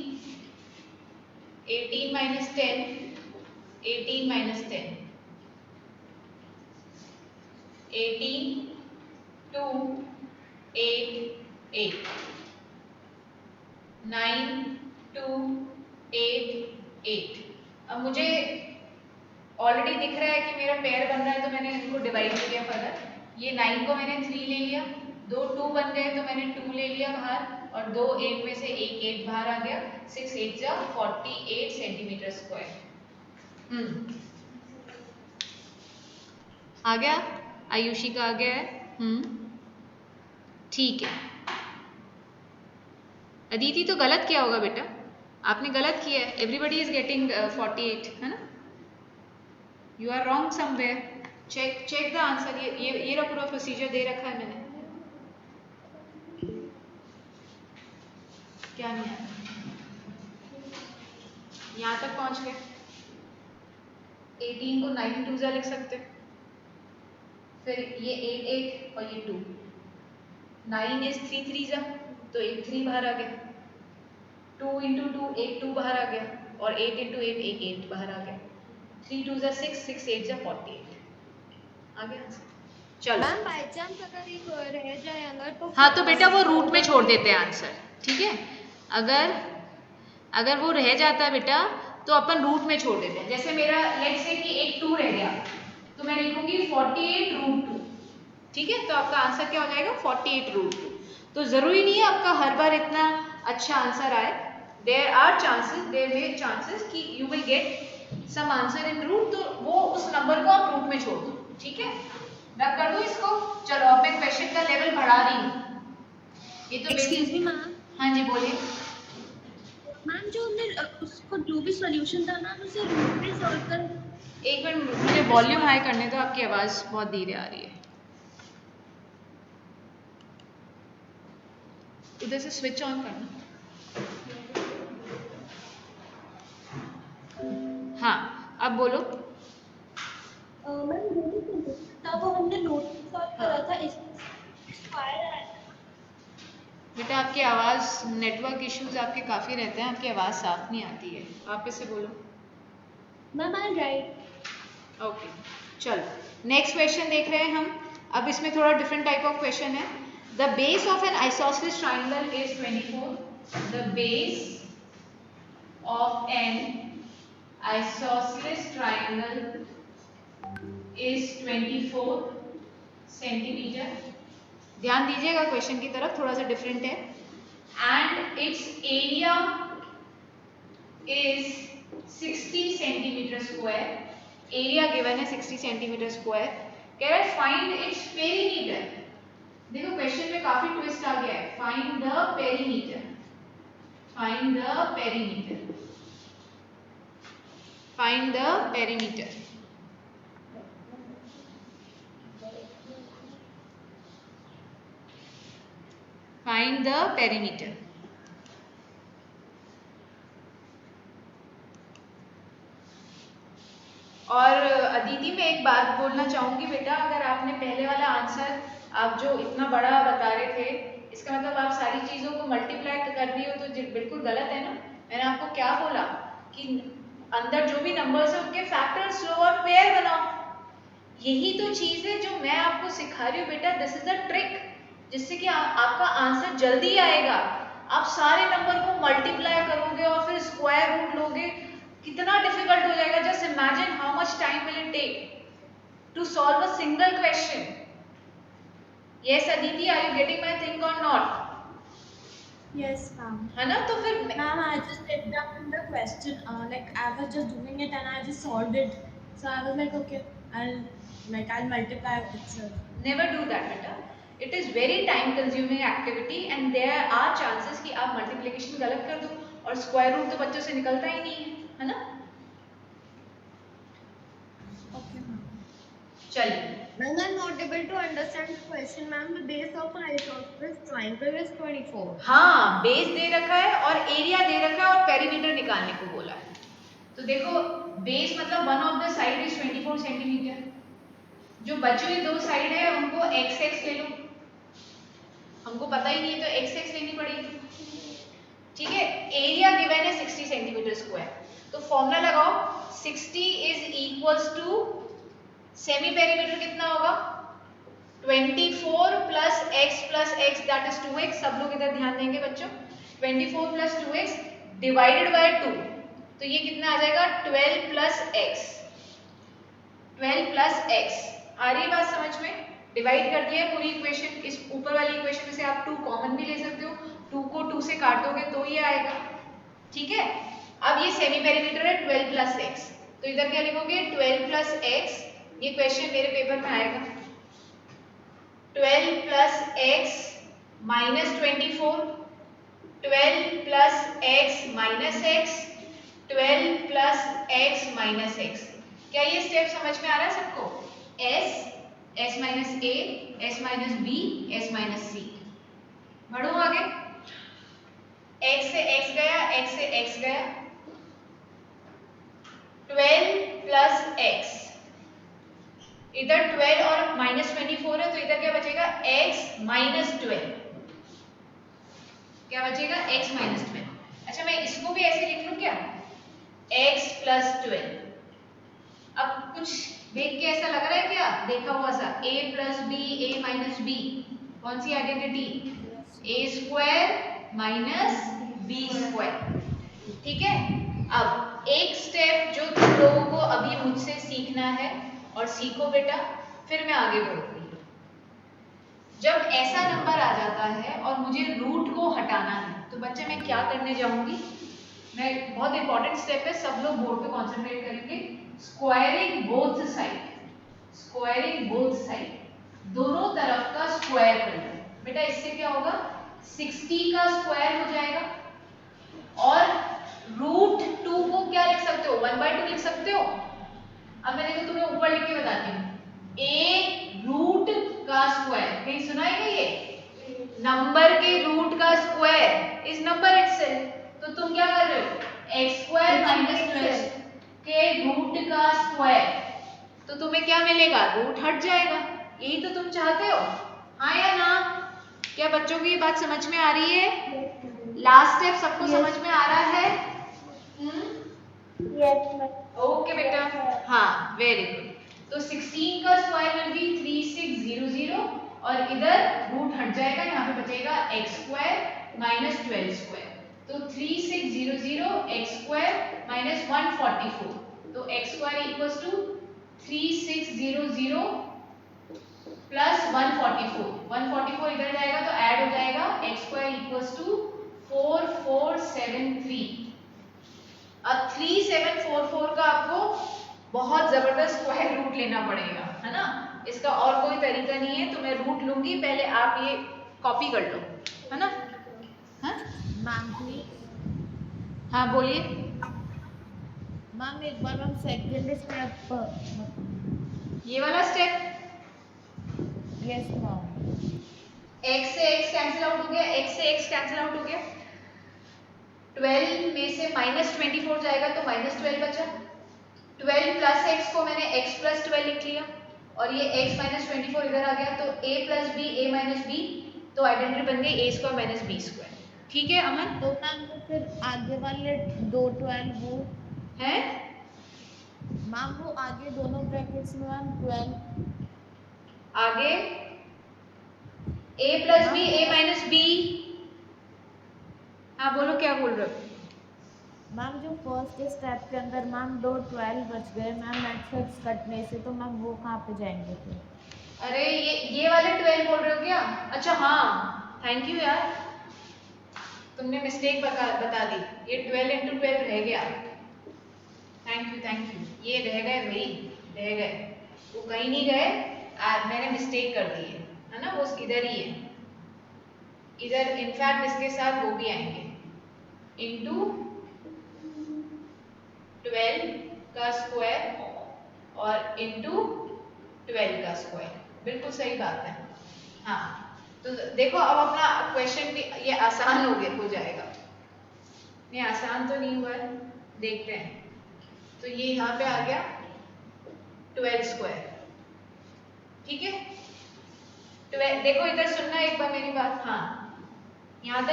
S1: 18 - 10, 18 - 10, 18, 2, 8, 8, 9, 2, 8, 8। अब मुझे ऑलरेडी दिख रहा है कि मेरा पेयर बन रहा है, तो मैंने इनको डिवाइड किया फर्दर। ये 9 को मैंने 3 ले लिया, 2 2 बन गए तो मैंने 2 ले लिया बाहर, और 2 8 में से एक 8 बाहर आ गया। 6 8 जा 48 सेंटीमीटर स्क्वायर। आ गया, आयुषी का आ गया है। ठीक है। अदिति तो गलत किया होगा बेटा, आपने गलत किया है। एवरीबडी इज गेटिंग 48, है ना। You are wrong somewhere. Check the answer. ये रहा पूरा प्रोसीजर दे रखा है मैंने। क्या नहीं आया, यहाँ तक पहुँच गए। 18 को 9 2 जा लिख सकते, फिर ये 8 8 और ये 2, 9 इज 3 3 जा, तो एक 3 बाहर आ गया। 2 × 2 एक 2 बाहर आ गया, और 8 × 8 एक 8 बाहर आ गया। 3 2 जा 6, 6 8 जा 48 आ गया। चलो
S2: मैम बाय चांस अगर एक रह जाए अगर, तो
S1: हाँ, तो बेटा वो रूट में छोड़ देते हैं आंसर, ठीक है। अगर वो रह जाता है बेटा, तो अपन रूट में छोड़ देते हैं। जैसे मेरा लेट्स से कि एक 2 रह गया, तो मैं लिखूंगी 48√2, ठीक है। तो आपका आंसर क्या हो जाएगा? 48√2। तो जरूरी नहीं है आपका हर बार इतना अच्छा आंसर आए। There are chances, there may chances कि you will get some answer in root, तो वो उस नंबर को आप रूट में छोड़ दो, ठीक है। मैं कर दूं इसको। चलो अब मैं क्वेश्चन का लेवल बढ़ा रही हूँ। ये तो
S2: एक्सक्यूज मी मैम।
S1: हाँ जी बोलिए।
S2: मैम जो हमने उसको जो भी सॉल्यूशन था ना, उसे रूट में सॉल्व कर।
S1: एक मिनट, मुझे वॉल्यूम हाई करने दो, आपकी आवाज़ बहुत धीरे आ रही है। उधर से स्विच ऑन करना। हाँ, अब बोलो।
S2: मैम जो भी सॉल्यूशन था वो हमने नोट में सॉल्व करा था, इसमें स्क्वायर आया था।
S1: बेटा आपकी आवाज़, नेटवर्क इश्यूज आपके काफ़ी रहते हैं, आपकी आवाज़ साफ नहीं आती है, आप इसे बोलो।
S2: मैम आई राइट।
S1: ओके, चलो नेक्स्ट क्वेश्चन देख रहे हैं हम। अब इसमें थोड़ा डिफरेंट टाइप ऑफ क्वेश्चन है। The base of an isosceles triangle is 24। The base of an isosceles triangle is 24 centimetre. ध्यान दीजिएगा क्वेश्चन की तरफ, थोड़ा सा डिफरेंट है। And it's area is 60 centimetre square. Area given है 60 सेंटीमीटर स्क्वायर। कह रहा है फाइंड इट्स पेरीमीटर। देखो क्वेश्चन में काफी ट्विस्ट आ गया है। Find the perimeter, find the perimeter, find the perimeter. Find the perimeter. और अदिति मैं एक बात बोलना चाहूँगी बेटा, अगर आपने पहले वाला आंसर आप जो इतना बड़ा बता रहे थे, इसका मतलब आप सारी चीज़ों को मल्टीप्लाई कर रही हो तो बिल्कुल गलत है ना। मैंने आपको क्या बोला कि अंदर जो भी नंबर्स है उनके फैक्टर्स लो और पेयर बनाओ। यही तो चीज़ है जो मैं आपको सिखा रही हूँ बेटा। दिस इज द ट्रिक जिससे कि आपका आंसर जल्दी आएगा। आप सारे नंबर को मल्टीप्लाई करोगे और फिर स्क्वायर रूट लोगे, कितना डिफिकल्ट हो जाएगा। Just imagine how much time will it take to solve a single question. Yes Aditi, are you getting my thing और नॉट?
S2: Yes, ma'am.
S1: है ना। तो फिर
S2: Ma'am, I just picked up in the question. Like I was just doing it and I just solved it. So I was like, okay, I'll multiply itself.
S1: never do that बेटा। it is very time consuming activity and there are chances कि आप multiplication गलत कर दो और square root तो बच्चों से निकलता ही नहीं है ना।
S2: Okay, ma'am.
S1: चलिए
S4: Ma'am, I'm not able to understand the question, ma'am. The base of an isosceles triangle is 24.
S1: हाँ, बेस दे रखा है और एरिया दे रखा है और पेरीमीटर निकालने को बोला है। तो देखो बेस मतलब one of the side is 24 centimetre, जो बची हुई दो साइड है उनको एक्स एक्स ले लो, हमको पता ही नहीं है तो एक्स एक्स लेनी पड़ेगी। ठीक है, एरिया गिवन है 60 सेंटीमीटर स्क्वायर, तो फॉर्मूला लगाओ 60 is equals to semi perimeter कितना होगा 24 plus x that is 2x। सब लोग इधर ध्यान देंगे बच्चों, 24 प्लस 2x डिवाइडेड बाय 2, तो ये कितना आ जाएगा 12 प्लस x। 12 प्लस x आ रही है बात समझ में। डिवाइड कर दिया पूरी इक्वेशन, इस ऊपर वाली इक्वेशन में से आप 2 कॉमन भी ले सकते हो, 2 को 2 से काटोगे तो ये आएगा। ठीक है, अब ये सेमी पेरीमीटर है 12 प्लस x, तो इधर क्या लिखोगे 12 प्लस x। ये क्वेश्चन मेरे पेपर में आएगा 12 plus x minus 24, 12 plus x minus x, 12 plus x minus x। क्या ये स्टेप समझ में आ रहा है सबको? s minus a, s minus b, s minus c। बढ़ो आगे, x से x गया, x से x गया, 12 प्लस x, इधर 12 और माइनस 24 है तो इधर क्या बचेगा x माइनस 12। क्या बचेगा x माइनस 12। अच्छा मैं इसको भी ऐसे लिख लूं क्या x प्लस 12। अब कुछ देख के ऐसा लग रहा है क्या देखा हुआ सा a plus B, a minus B, कौन सी identity a square minus B square. ठीक है, अब एक स्टेप जो तुम लोगों को अभी मुझसे सीखना है और सीखो बेटा, फिर मैं आगे बढ़ूंगी। जब ऐसा नंबर आ जाता है और मुझे रूट को हटाना है तो बच्चे मैं क्या करने जाऊंगी, मैं बहुत इंपॉर्टेंट स्टेप है, सब लोग बोर्ड पे कॉन्सेंट्रेट करेंगे। Squaring both side, squaring both side, दोनों तरफ का स्क्वायर करेंगे बेटा। इससे क्या होगा 60 का स्क्वायर हो जाएगा और रूट 2 को क्या लिख सकते हो 1/2 लिख सकते हो। अब मैं देखो तुम्हें ऊपर लिख के बताती हूँ, a रूट का स्क्वायर, कहीं सुना है क्या ये नंबर के रूट का स्क्वायर इज नंबर इटसेल्फ। तो तुम क्या कर रहे हो x स्क्वायर माइनस 12 के रूट का स्क्वायर, तो तुम्हें क्या मिलेगा रूट हट जाएगा। यही तो तुम चाहते हो, हाँ या ना? क्या बच्चों को ये बात समझ में आ रही है? लास्ट स्टेप सबको समझ में आ रहा है?
S2: Yes, ma'am.
S1: ओके बेटा, हाँ वेरी गुड। तो 16 का स्क्वायर विल बी 3600 और इधर रूट हट जाएगा, यहाँ पे बचेगा x स्क्वायर माइनस 12 स्क्वायर, तो 3600 x स्क्वायर माइनस 144, तो x square equals to 3600 plus 144 इधर जाएगा तो ऐड हो जाएगा x स्क्वायर इक्वल्स टू 4473। अब 3744 का आपको बहुत जबरदस्त स्क्वायर रूट लेना पड़ेगा, है ना। इसका और कोई तरीका नहीं है, तो मैं रूट लूंगी, पहले आप ये कॉपी कर लो, है ना। हाँ
S3: मैम प्लीज।
S1: हाँ बोलिए
S3: मैम एक बार मैम सेकंड स्टेप।
S1: ये वाला स्टेप,
S3: यस मैम।
S1: x से x कैंसिल आउट हो गया, x से x कैंसिल आउट हो गया, 12 में से माइनस 24 जाएगा तो माइनस 12 बचा, 12 प्लस एक्स को मैंने x प्लस 12 लिख लिया और ये x माइनस 24 इधर आ गया, तो a plus B A minus B, तो आइडेंटिटी बन गई a square minus B square. ठीक है अमन?
S3: तो मैम वो फिर आगे वाले दो 12 वो
S1: है
S3: मैम वो आगे दोनों ब्रैकेट्स में मैम 12
S1: आगे a plus B A minus B. हाँ बोलो क्या बोल रहे हो?
S3: मैम जो फर्स्ट स्टेप के अंदर मैम दो 12 बच गए मैम मैट्रिक्स कटने से, तो मैम वो कहाँ पे जाएंगे फिर?
S1: अरे ये वाले 12 बोल रहे हो क्या? अच्छा हाँ, थैंक यू यार, तुमने मिस्टेक बता दी, ये 12 इंटू 12 रह गया। थैंक यू, ये रह गए भाई, रह गए, वो कहीं नहीं गए, मैंने मिस्टेक कर दी है ना, वो इधर ही है, इधर इनफैक्ट इसके साथ वो भी आएंगे इंटू 12 का स्क्वायर और इंटू 12 का स्क्वायर, बिल्कुल सही बात है। हाँ तो देखो अब अपना क्वेश्चन भी ये आसान हो जाएगा, नहीं आसान तो नहीं हुआ है, देखते हैं। तो ये यहाँ पे आ गया 12 स्क्वायर, ठीक है। 12 देखो इधर सुनना एक बार मेरी बात, हाँ यहाँ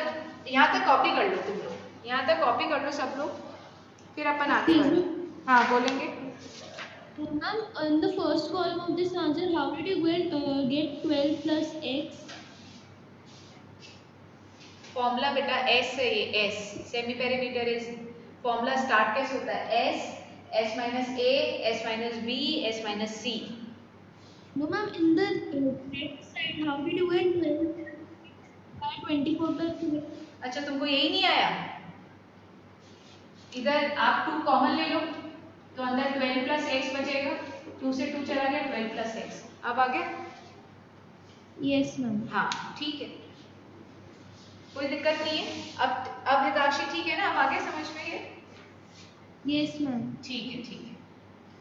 S1: तक कॉपी कर लो तुम लोग, यहाँ तक कॉपी कर लो सब लोग, फिर अपन आगे बढ़ो। हाँ बोलेंगे।
S4: Ma'am, in the first column of this answer, how did you get 12 plus x?
S1: Formula बेटा एस है, ये S semi perimeter is formula start कैसे होता है, S minus A, S minus B, S minus C.
S4: No, ma'am, in the right side, how did you get 12 by 24 plus 12?
S1: अच्छा तुमको यही नहीं आया, इधर आप 2 कॉमन ले लो तो अंदर 12 प्लस एक्स बचेगा, 2 से 2 चला गया, 12 प्लस एक्स, अब आ गया।
S4: Yes, ma'am.
S1: हाँ ठीक है, कोई दिक्कत नहीं है। अब हिताक्षी ठीक है ना, अब आगे समझ में ये?
S4: Yes, ma'am.
S1: ठीक है।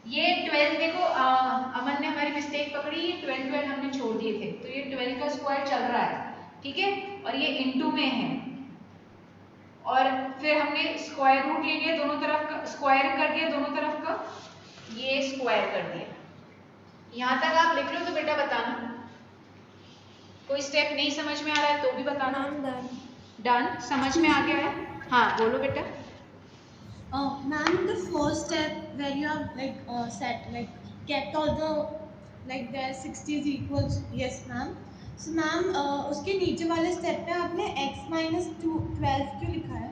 S1: ये 12 देखो अमन ने हमारी मिस्टेक पकड़ी, ये 12 हमने छोड़ दिए थे, तो ये 12 का स्क्वायर चल रहा है, ठीक है, और ये इनटू में है, और फिर हमने स्क्वायर रूट ले लिया दोनों तरफ का, स्क्वायर कर दिया दोनों तरफ का, ये स्क्वायर कर दिया। यहाँ तक आप लिख लो तो बेटा बताना, कोई स्टेप नहीं समझ में आ रहा है तो भी बताना। डन, समझ में आ गया है? हाँ बोलो बेटा।
S2: Ma'am, the first step where you have kept all the there 60 is equals, yes ma'am. So ma'am, उसके नीचे वाले स्टेप पे आपने x minus 12 क्यों लिखा है?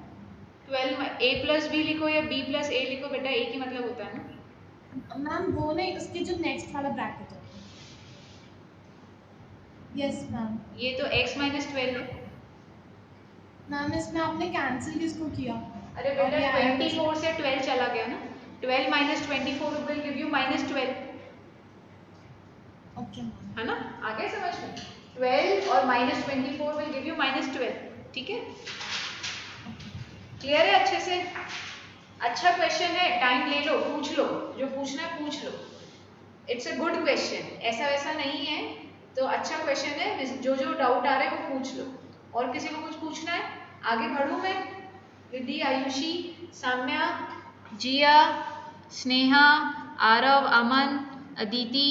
S1: 12 a प्लस बी लिखो या b प्लस a लिखो बेटा, एक ही मतलब होता है ना।
S2: मैम वो नहीं, उसके जो नेक्स्ट वाला ब्रैकेट है। Yes ma'am.
S1: ये तो x माइनस 12 है।
S2: मैम इसमें आपने कैंसिल किसको किया?
S1: अरे बेटा 24 से 12 चला गया ना, 12 minus 24 will give you minus 12,
S2: okay
S1: है ना, आ गया समझ में? 12 और minus 24 will give you minus 12, ठीक है, क्लियर है अच्छे से? अच्छा क्वेश्चन है, टाइम ले लो, पूछ लो, जो पूछना है पूछ लो, इट्स अ गुड क्वेश्चन, ऐसा वैसा नहीं है, तो अच्छा क्वेश्चन है, जो डाउट आ रहे हैं वो पूछ लो। और किसी को कुछ पूछना है? आगे बढ़ूं मैं? Riddhi, Ayushi, Samya, Jiya, Sneha, Aarav, Aman, Aditi,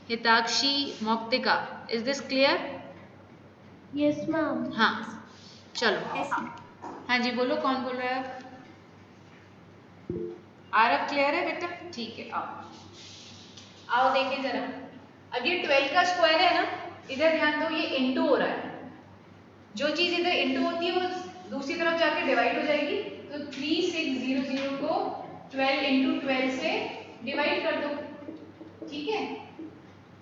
S1: Hitakshi, Mauktika, is this clear?
S4: Yes, ma'am.
S1: हाँ चलो। हाँ जी बोलो, कौन बोल रहा है अब? आरव क्लियर है बेटा? ठीक है, आओ देखें जरा। अब ये 12 का स्क्वायर है ना, इधर ध्यान दो, ये इंटू हो रहा है, जो चीज इधर इंटू होती है वो दूसरी तरफ जाके डिवाइड हो जाएगी, तो 3600 को 12 इंटू 12 से डिवाइड कर दो, ठीक है,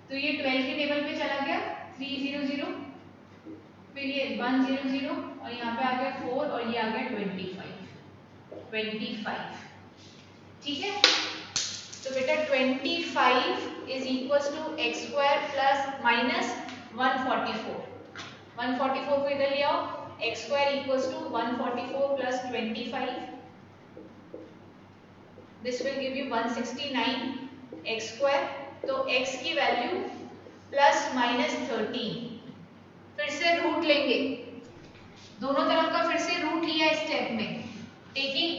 S1: तो ये 12 के टेबल पे चला गया 300, फिर ये 100 और यहाँ पे आ गया 4 और ये आ गया 25, ठीक है। तो बेटा 25 is equal to X square plus minus 144 को इधर ले आओ, X square equals to 144 plus 25, this will give you 169 X square, तो एक्स की वैल्यू प्लस माइनस 13, फिर से रूट लेंगे, दोनों तरफ का फिर से रूट लिया स्टेप में, टेकिंग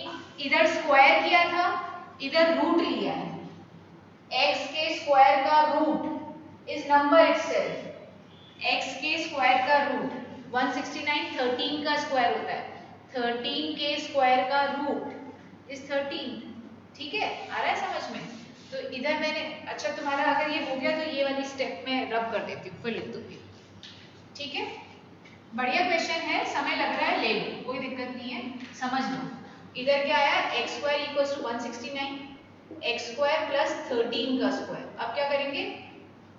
S1: इधर स्क्वायर किया था इधर रूट लिया है, x के स्क्वायर का root is number itself. x के स्क्वायर का रूट 169 13 का स्क्वायर होता है, 13 के स्क्वायर का रूट इज 13। ठीक है, आ रहा है समझ में? तो इधर मैंने, अच्छा तुम्हारा अगर ये हो गया तो ये वाली स्टेप में रब कर देती हूँ, फिर लिख दूंगी। ठीक है, बढ़िया क्वेश्चन है, समय लग रहा है, ले लो, कोई दिक्कत नहीं है, समझ लो। इधर क्या आया, X square equals to 169, X square plus 13 का स्क्वायर। अब क्या करेंगे,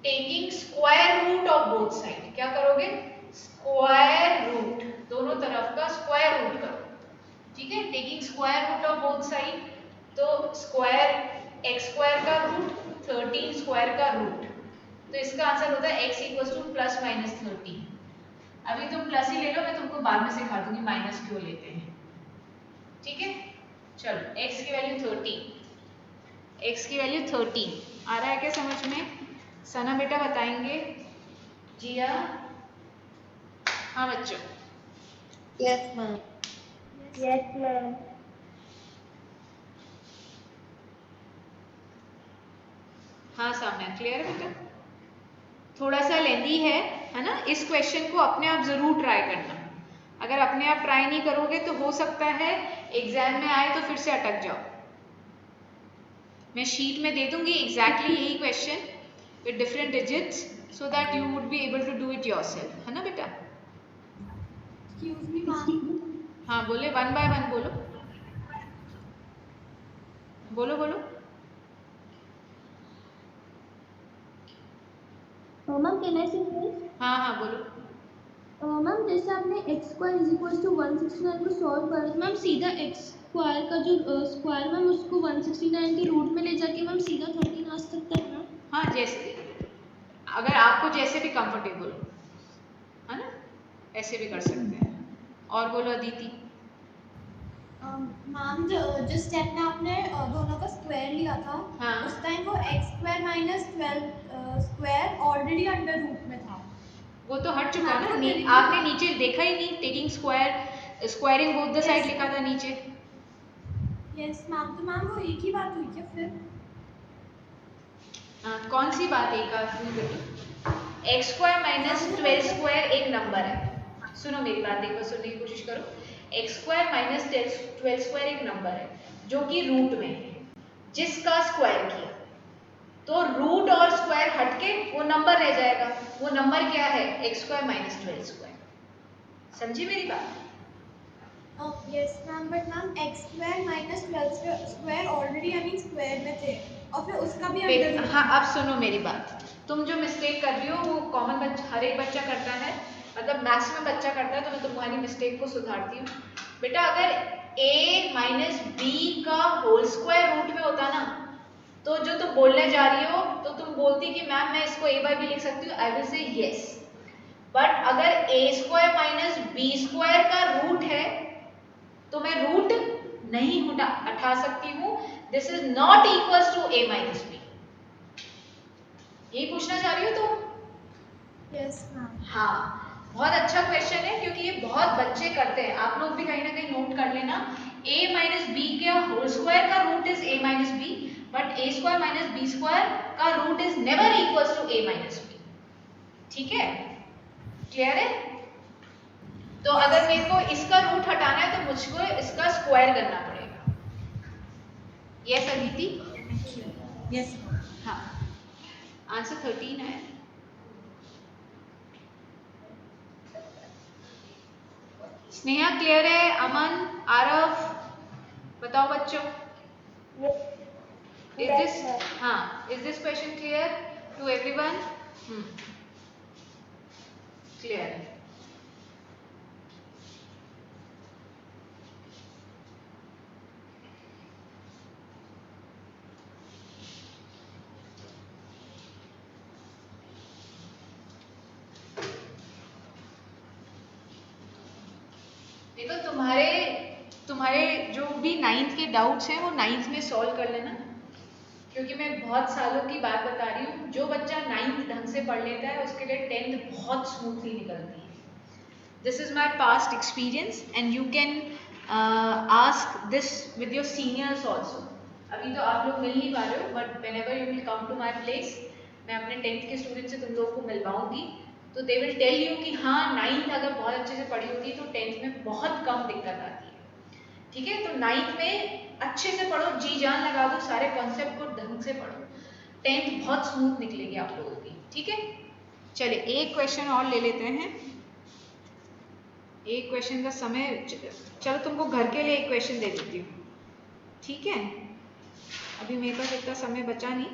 S1: taking square root of both side. क्या करोगे, स्क्वायर रूट, दोनों तरफ का स्क्वायर रूट करो। ठीक है, taking square root of both side, तो स्क्वायर एक्स स्क्वायर का रूट 13 स्क्वायर का रूट, तो इसका आंसर होता है x equals to plus minus 13। अभी तुम प्लस ही ले लो, मैं तुमको बाद में सिखा दूंगी माइनस क्यों लेते हैं। ठीक है, चलो x की वैल्यू 13, x की वैल्यू 13 आ रहा है क्या समझ में? सना बेटा बताएंगे, जिया, हाँ बच्चों,
S3: यस मैम। Yes ma'am.
S1: हाँ सामने क्लियर है बेटा? थोड़ा सा लेंदी है ना, इस क्वेश्चन को अपने आप जरूर ट्राई करना। अगर अपने आप ट्राई नहीं करोगे तो हो सकता है एग्जाम में आए तो फिर से अटक जाओ। मैं शीट में दे दूंगी एग्जैक्टली यही question with different digits so that you would be able to do it yourself, है ना बेटा?
S2: Excuse me ma'am.
S1: हाँ बोले, वन बाय वन बोलो, बोलो बोलो।
S4: मैम कैन आई से फर्स्ट?
S1: हाँ हाँ बोलो।
S4: मैम जैसे आपने X square is equal to 169 को सॉल्व करा तो मैम सीधा एक्स स्क्वायर का जो स्क्वायर मैम उसको 169 के रूट में ले जाके मैम सीधा 13 आ सकता है मैम?
S1: हाँ जैसे, अगर आपको जैसे भी कंफर्टेबल हो, है ना, ऐसे भी कर सकते हैं। और बोलो अदिति।
S2: मैम जो स्टेप में आपने दोनों का स्क्वायर लिया था,
S1: हाँ।
S2: उस टाइम वो X square minus 12 square already under root में था।
S1: वो तो हट चुका
S2: हाँ,
S1: ना,
S2: तो
S1: आपने नीचे देखा ही नहीं, taking square squaring both the side लिखा था नीचे।
S2: यस मैम, तो मैम वो एक ही बात हुई क्या फिर?
S1: कौन सी बात एक हुई बेटी? एक्स स्क्वायर माइनस 12 स्क्वायर एक नंबर है, सुनो मेरी बात, एक बार सुनने की कोशिश करो। एक्स स्क्वायर माइनस 12 स्क्वायर एक नंबर है जो कि रूट में है, जिसका स्क्वायर किया तो रूट और स्क्वायर हटके वो नंबर रह जाएगा। वो नंबर क्या है, एक्स स्क्वायर माइनस 12 स्क्वायर। समझी मेरी बात?
S2: Yes ma'am, but ma'am x square minus 12 square already I mean square में थे और फिर उसका भी अंडर रूट।
S1: हाँ अब सुनो मेरी बात, तुम जो मिस्टेक कर रही हो वो कॉमन बच्चा, हर एक बच्चा करता है, मतलब मैक्सिमम बच्चा करता है, तो मैं तुम्हारी मिस्टेक को सुधारती हूँ। बेटा अगर a माइनस बी का होल स्क्वायर रूट में होता ना, तो जो तुम बोलने जा रही हो तो तुम बोलती कि मैम मैं इसको a बाय बी लिख सकती हूँ, I will say yes. But अगर a square minus B square का रूट है तो मैं रूट नहीं हटा सकती हूँ, this is not equals to a minus B. यही पूछना चाह रही हो तुम?
S2: Yes ma'am.
S1: हाँ, बहुत अच्छा क्वेश्चन है क्योंकि ये बहुत बच्चे करते हैं, आप लोग भी कहीं ना कहीं नोट कर लेना। a माइनस बी के होल स्क्वायर का root is a minus B, but a square minus B square का root is never equals to a minus B. ठीक है, क्लियर है? तो अगर मेरे को इसका रूट हटाना है तो मुझको इसका स्क्वायर करना पड़ेगा। यस अदिति?
S2: यस।
S1: हाँ, आंसर 13 है। स्नेहा क्लियर है? अमन, आरव, बताओ बच्चों। इज दिस, हाँ, is this question clear to everyone? Clear है। देखो तुम्हारे जो भी 9th के डाउट्स हैं वो 9th में सॉल्व कर लेना, क्योंकि मैं बहुत सालों की बात बता रही हूँ। जो बच्चा 9th ढंग से पढ़ लेता है उसके लिए 10th बहुत स्मूथली निकलती है। This is my past experience and you can ask this with your seniors also. अभी तो आप लोग मिल नहीं पा रहे हो, but whenever you will come to my place, मैं अपने 10th के स्टूडेंट से तुम लोगों को मिलवाऊंगी, तो दे विल टेल यू कि हाँ 9th अगर बहुत अच्छे से पढ़ी होती है तो 10th में बहुत कम दिक्कत आती है। ठीक है, तो 9th में अच्छे से पढ़ो, जी जान लगा दो, सारे कॉन्सेप्ट को ढंग से पढ़ो, 10th बहुत स्मूथ निकलेगी आप लोगों की। ठीक है, चलिए एक क्वेश्चन और ले लेते हैं। एक क्वेश्चन का समय, चलो तुमको घर के लिए एक क्वेश्चन दे देती हूँ। ठीक है, अभी मेरे पास इतना समय बचा नहीं।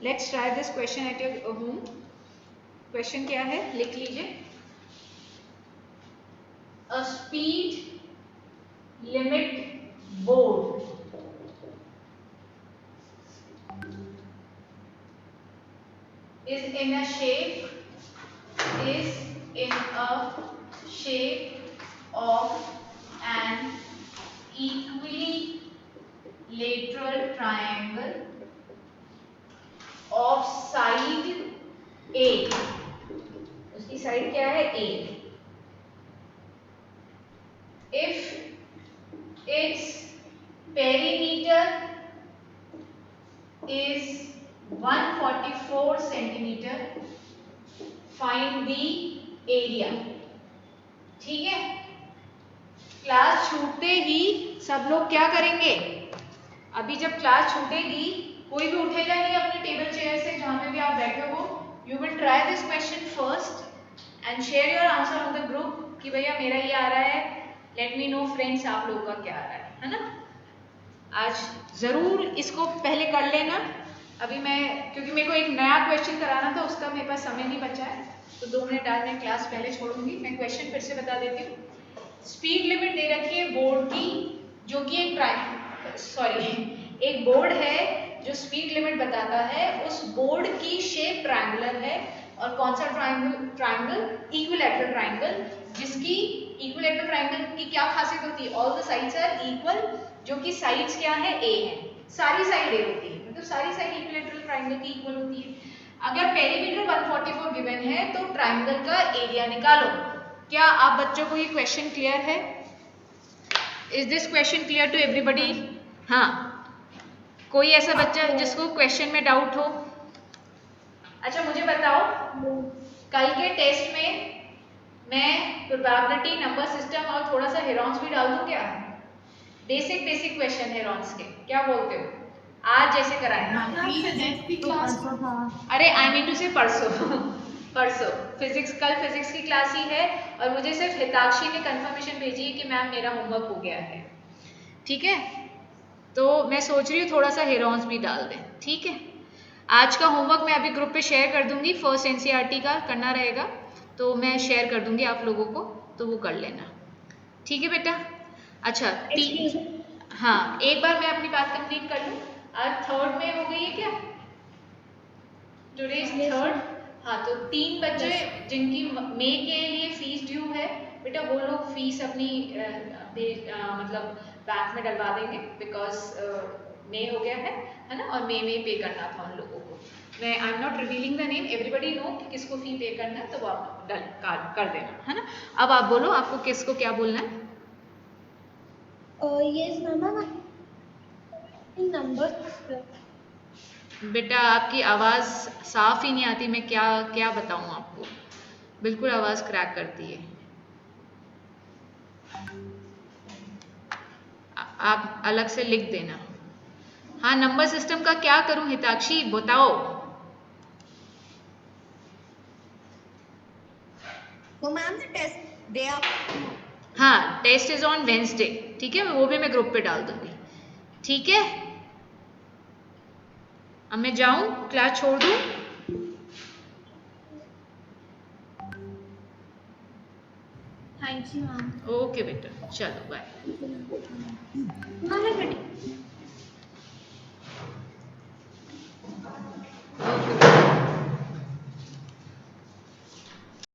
S1: Let's try this question at your home. Question क्या है, लिख लीजिए। A speed limit board is in a shape of an equilateral triangle of side A, उसकी साइड क्या है, A. If its perimeter is 144 centimeter, find the area. ठीक है, class छूटते ही सब लोग क्या करेंगे, अभी जब क्लास छूटेगी कोई भी उठेगा नहीं अपने टेबल चेयर से जहां पे भी आप बैठे हो। You will try this question first and share your answer on the group कि भैया मेरा ये आ रहा है, लेट मी नो फ्रेंड्स आप लोगों का क्या आ रहा है ना। आज जरूर इसको पहले कर लेना। अभी मैं, क्योंकि मेरे को एक नया क्वेश्चन कराना था, उसका मेरे पास समय नहीं बचा है, तो 2 मिनट आज मैं क्लास पहले छोड़ूंगी। मैं क्वेश्चन फिर से बता देती हूँ। स्पीड लिमिट दे रखी है बोर्ड की, जो कि एक बोर्ड है जो स्पीड लिमिट बताता है, उस बोर्ड की शेप ट्रायंगुलर है। और कौन सा ट्रायंगल, इक्विलैटरल ट्रायंगल, जिसकी इक्विलैटरल ट्रायंगल की क्या खासियत होती है, all the sides are equal, जो कि साइड्स क्या है, ए है, सारी साइड ए होती है, मतलब सारी साइड इक्विलैटरल ट्रायंगल की इक्वल होती है। अगर पेरीमीटर 144 गिवन है तो ट्रायंगल का एरिया निकालो। क्या आप बच्चों को ये क्वेश्चन क्लियर है? Is this question clear to everybody? हाँ, कोई ऐसा बच्चा जिसको क्वेश्चन में डाउट हो? अच्छा मुझे बताओ, कल के टेस्ट में मैं प्रोबेबिलिटी, नंबर सिस्टम और थोड़ा सा हेरॉन्स भी डाल दूं क्या? बेसिक क्वेश्चन हेरॉन्स के, क्या बोलते हो? आज जैसे कराएं। अरे आई मीन टू से परसों परसों फिजिक्स, कल फिजिक्स की क्लास ही है, और मुझे सिर्फ हिताक्षी ने कंफर्मेशन भेजी है कि मैम मेरा होमवर्क हो गया है। ठीक है, तो मैं सोच रही हूँ थोड़ा सा हेरॉन्स भी डाल दें। ठीक है, आज का होमवर्क मैं अभी ग्रुप पे शेयर कर दूंगी, फर्स्ट एनसीईआरटी का करना रहेगा, तो मैं शेयर कर दूंगी आप लोगों को, तो वो कर लेना। ठीक है बेटा? अच्छा हाँ, एक बार मैं अपनी बात कंप्लीट कर लूँ। आज थर्ड में हो गई है क्या? Today is third. हाँ, तो 3 बच्चे जिनकी मई के लिए फीस ड्यू है, बेटा वो लोग फीस अपनी मतलब बैंक में डलवा देंगे, बिकॉज मई हो गया है ना, और मई में पे करना था उन लोगों को। मैं I am not revealing the name, everybody know कि किसको फी पे करना है, तो वो आप कर देना, है ना। अब आप बोलो, आपको किसको क्या बोलना है?
S4: Yes ma'am, number.
S1: बेटा आपकी आवाज़ साफ ही नहीं आती, मैं क्या क्या बताऊँ आपको, बिल्कुल आवाज़ क्रैक करती है। आप अलग से लिख देना। हाँ, नंबर सिस्टम का क्या करूं हिताक्षी, बताओ।
S2: तो ma'am the test day after,
S1: हाँ, टेस्ट इज ऑन वेंसडे। ठीक है, वो भी मैं ग्रुप पे डाल दूंगी। ठीक है, अब मैं जाऊं, क्लास छोड़ दूं?
S2: Thank you ma'am.
S1: ओके बेटा, चलो बाय।